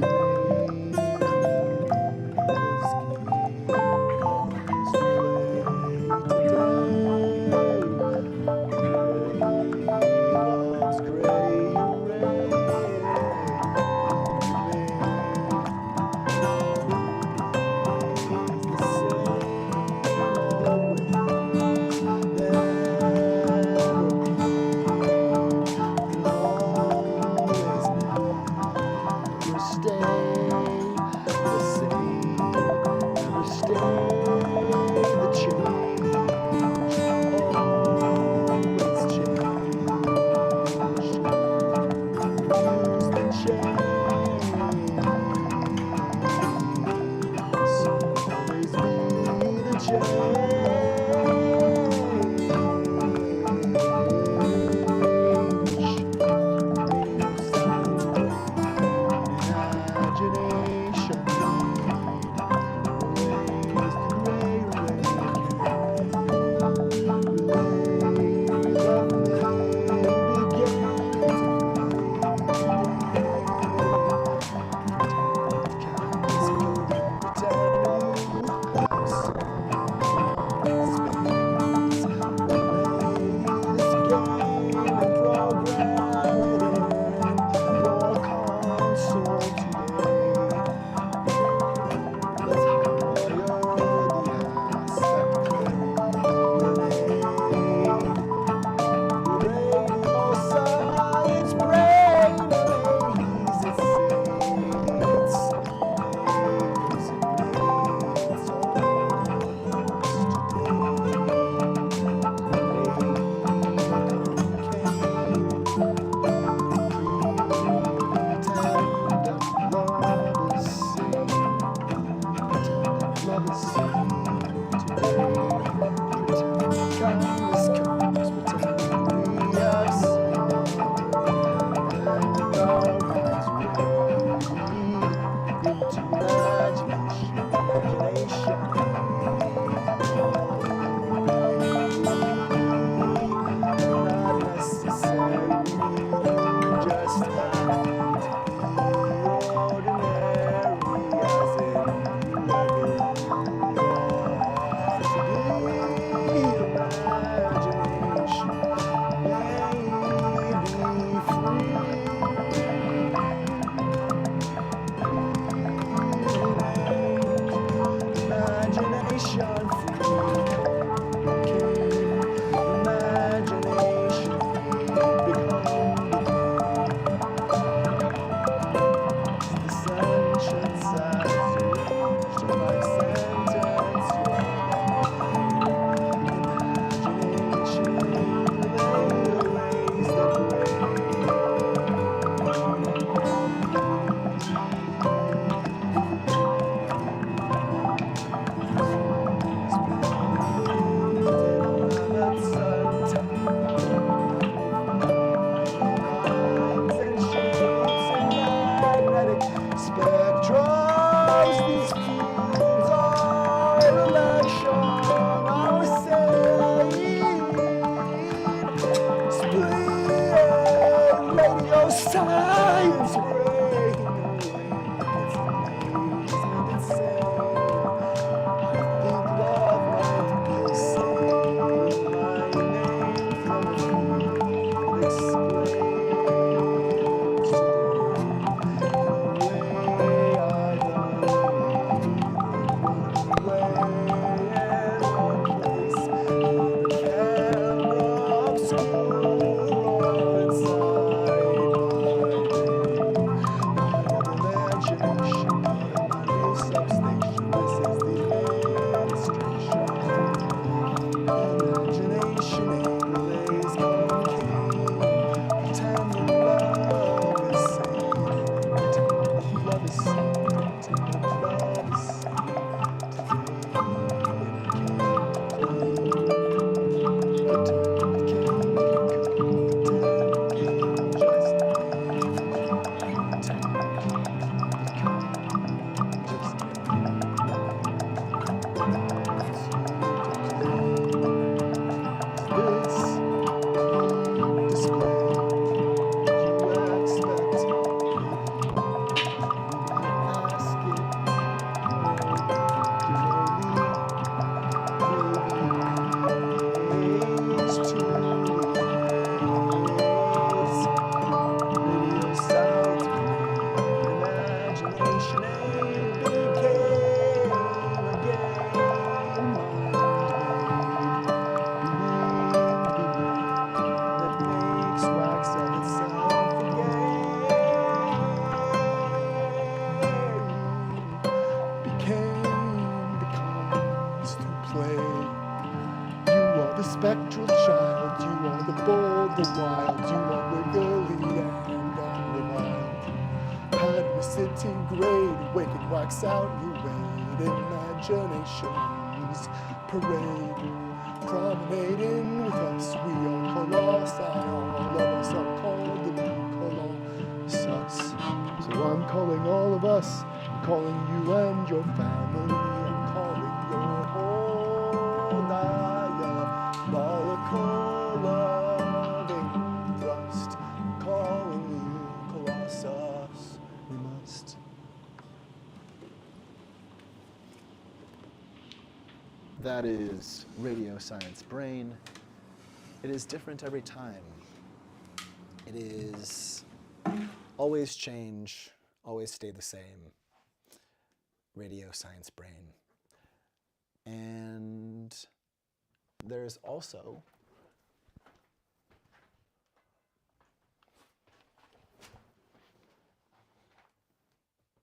The wild, you are wiggly and unrefined. Pad disintegrate, waking wax out, you wait. Imagination's parade, promenading with us. We are colossi, all of us are called the colossus. So I'm calling all of us, I'm calling you and your family, I'm calling your whole diabolical loving thrust. I'm calling you colossus, we must. That is Radio Science Brain. It is different every time. It is always change, always stay the same. Radio Science Brain. And there's also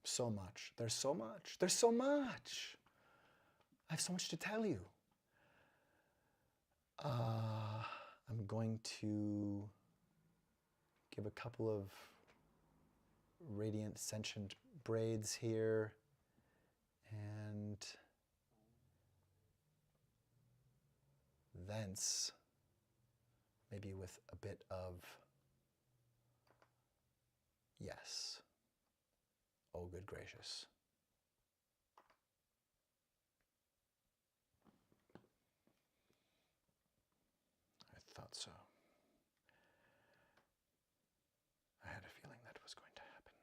so much. There's so much. There's so much. I have so much to tell you. I'm going to give a couple of radiant sentient braids here, and thence, maybe with a bit of yes. Oh, good gracious. I thought so. I had a feeling that was going to happen.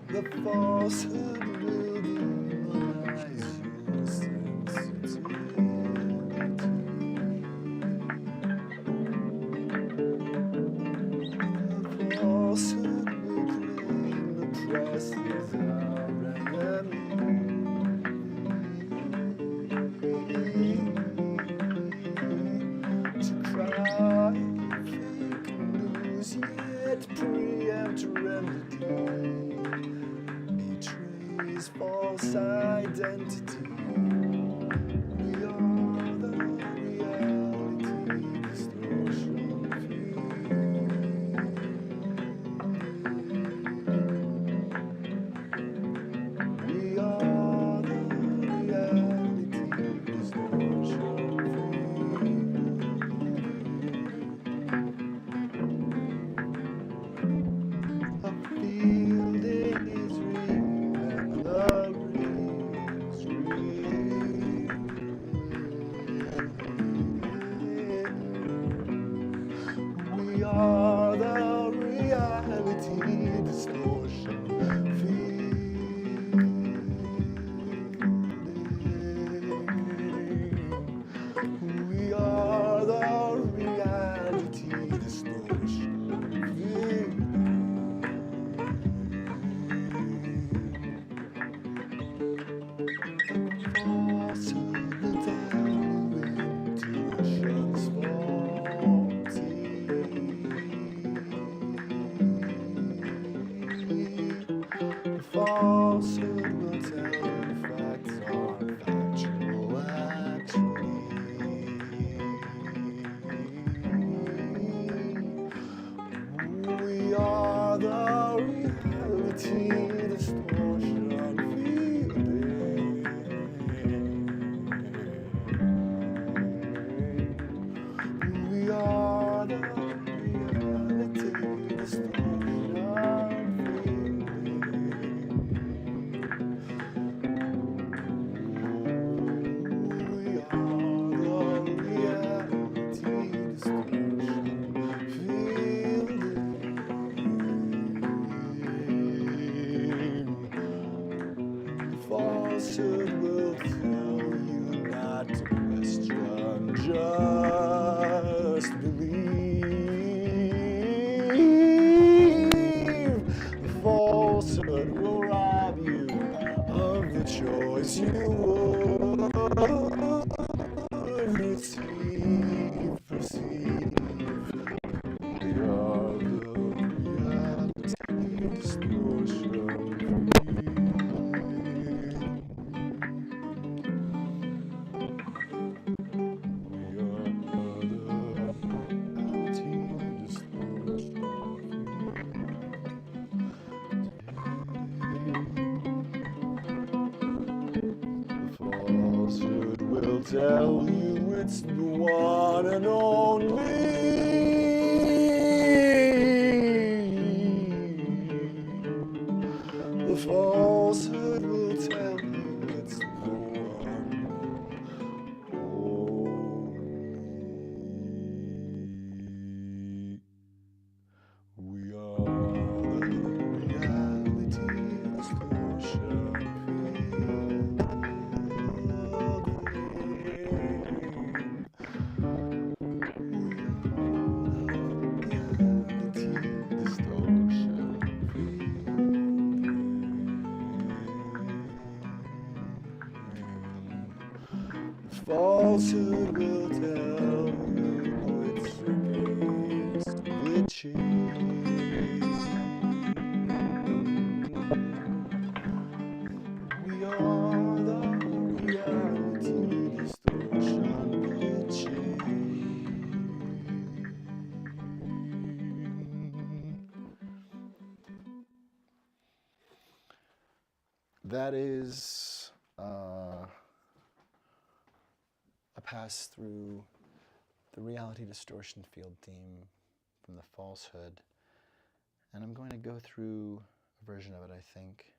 The falsehood will demonize your sensitivity. The falsehood will claim the press is our enemy. To cry fake news, yet preempt remedy. Betrays false identity. We are the reality distortion We are the reality distortion A field is real and the real is real. We are the reality distortion We are the reality distortion Falsehood will tell you facts are factual actually. believe the falsehood will rob you of the choice you would receive, perceive. We are the reality distortion. Falsehood will tell you it's the one and only. The falsehood will tell you it's the one only. We are the reality distortion. Falsehood will tell you it's against glitching. We are the reality distortion glitching. That is a pass through the reality distortion field theme from the falsehood. And I'm going to go through a version of it, I think.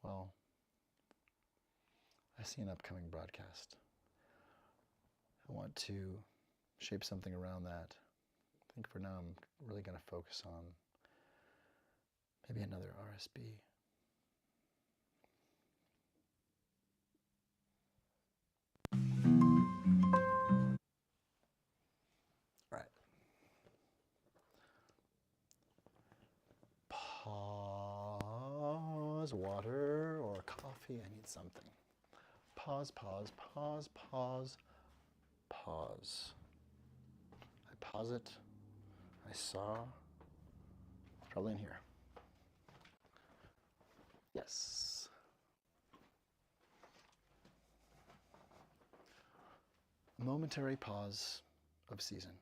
Well, I see an upcoming broadcast. I want to shape something around that. I think for now I'm really going to focus on maybe another RSB. All right. Pause, water or coffee. I need something. Pause, pause, pause, pause, pause. I pause it. I saw. It's probably in here. Yes. Momentary pause of season.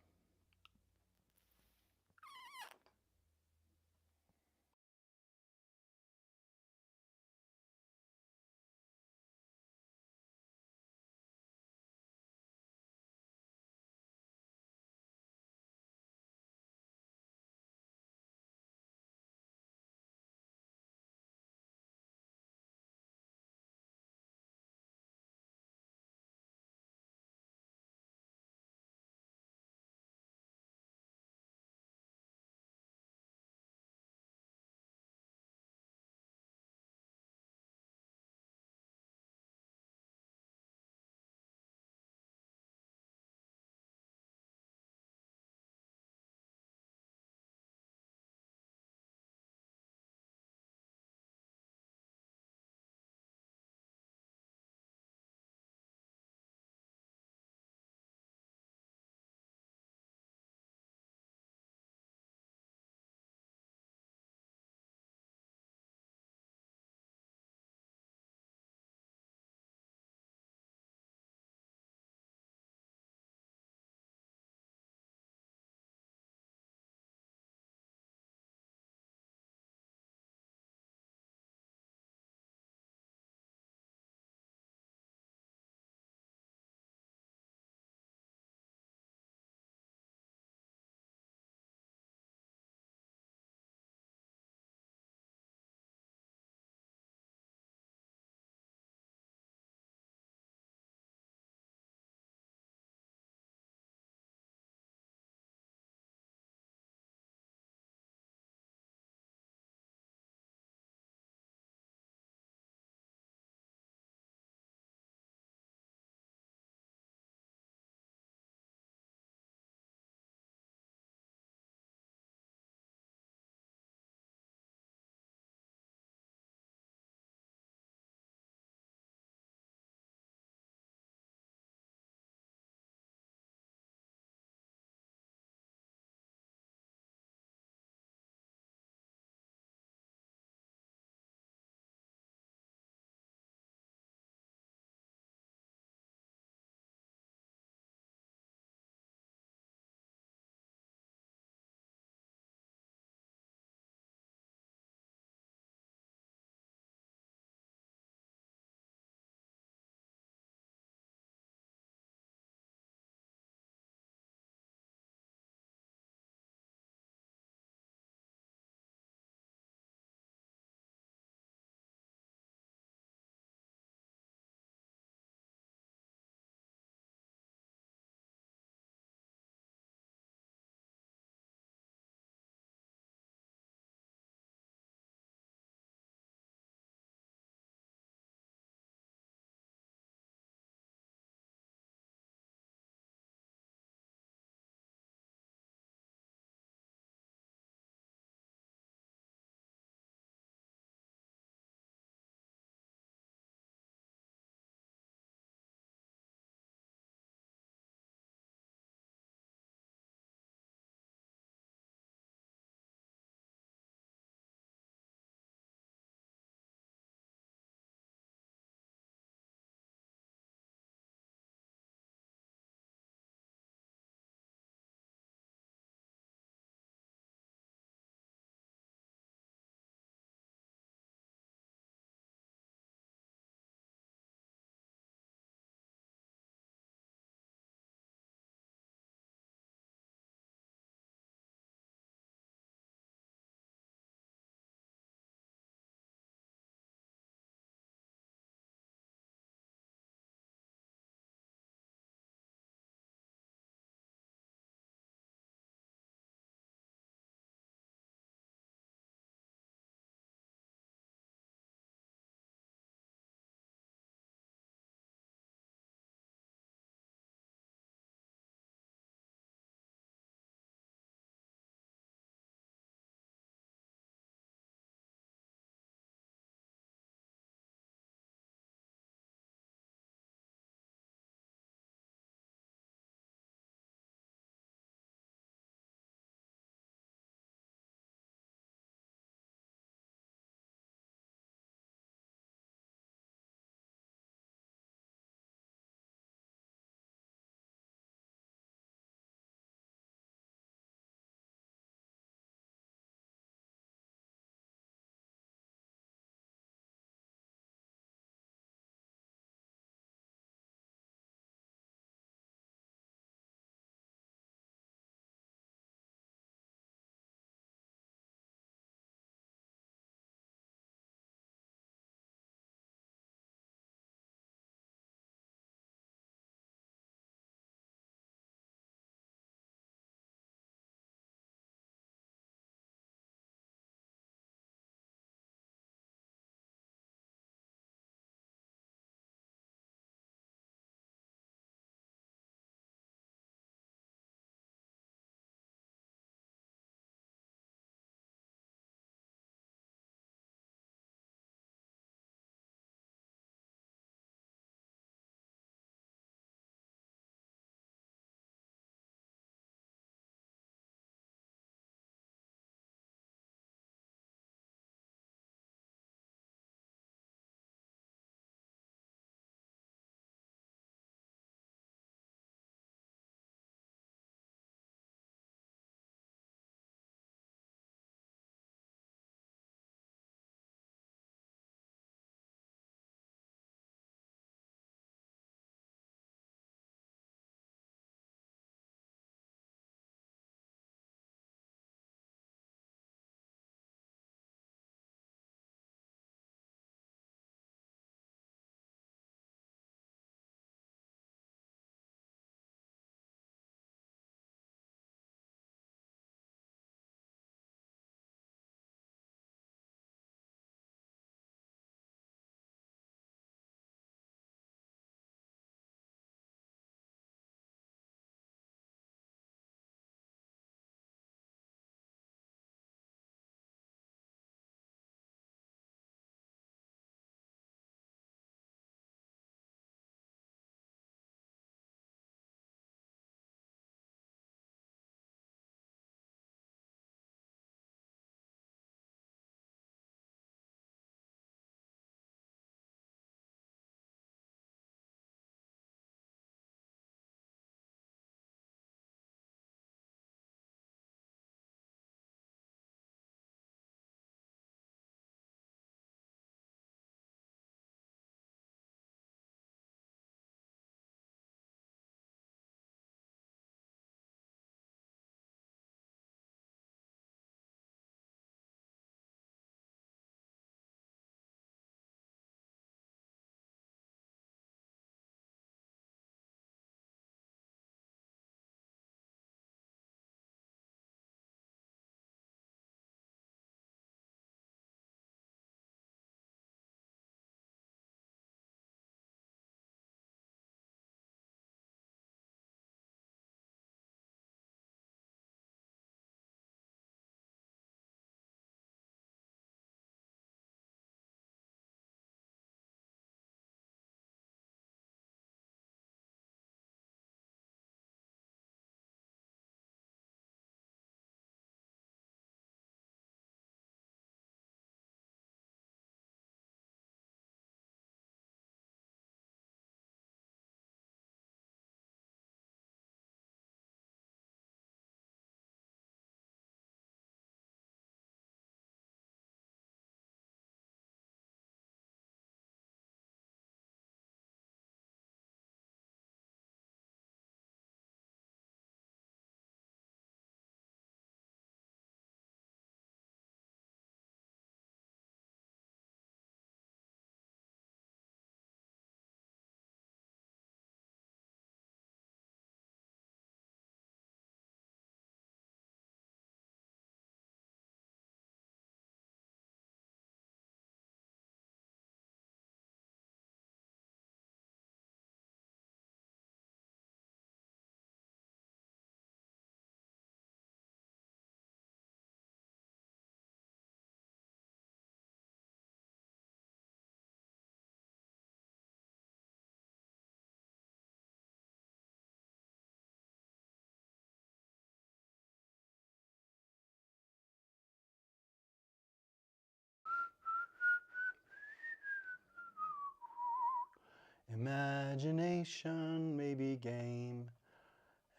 Imagination may be game,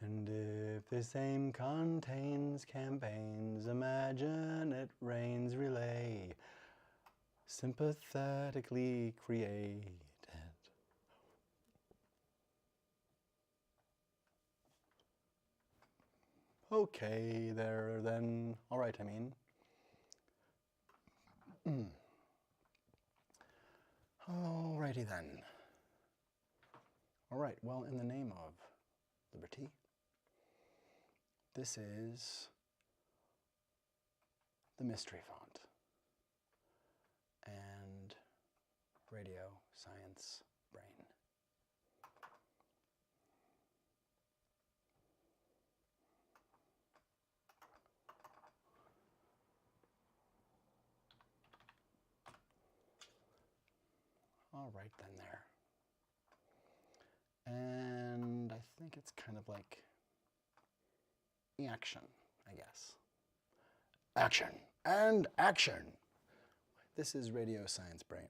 and if this aim contains campaigns, imagine it rains relay, sympathetically created. Okay, there then. All right, I mean. Alrighty then. All right, well, in the name of liberty, this is the mystery font and radio science brain. All right then there. And I think it's kind of like action, I guess. Action and action. This is Radio Science Brain.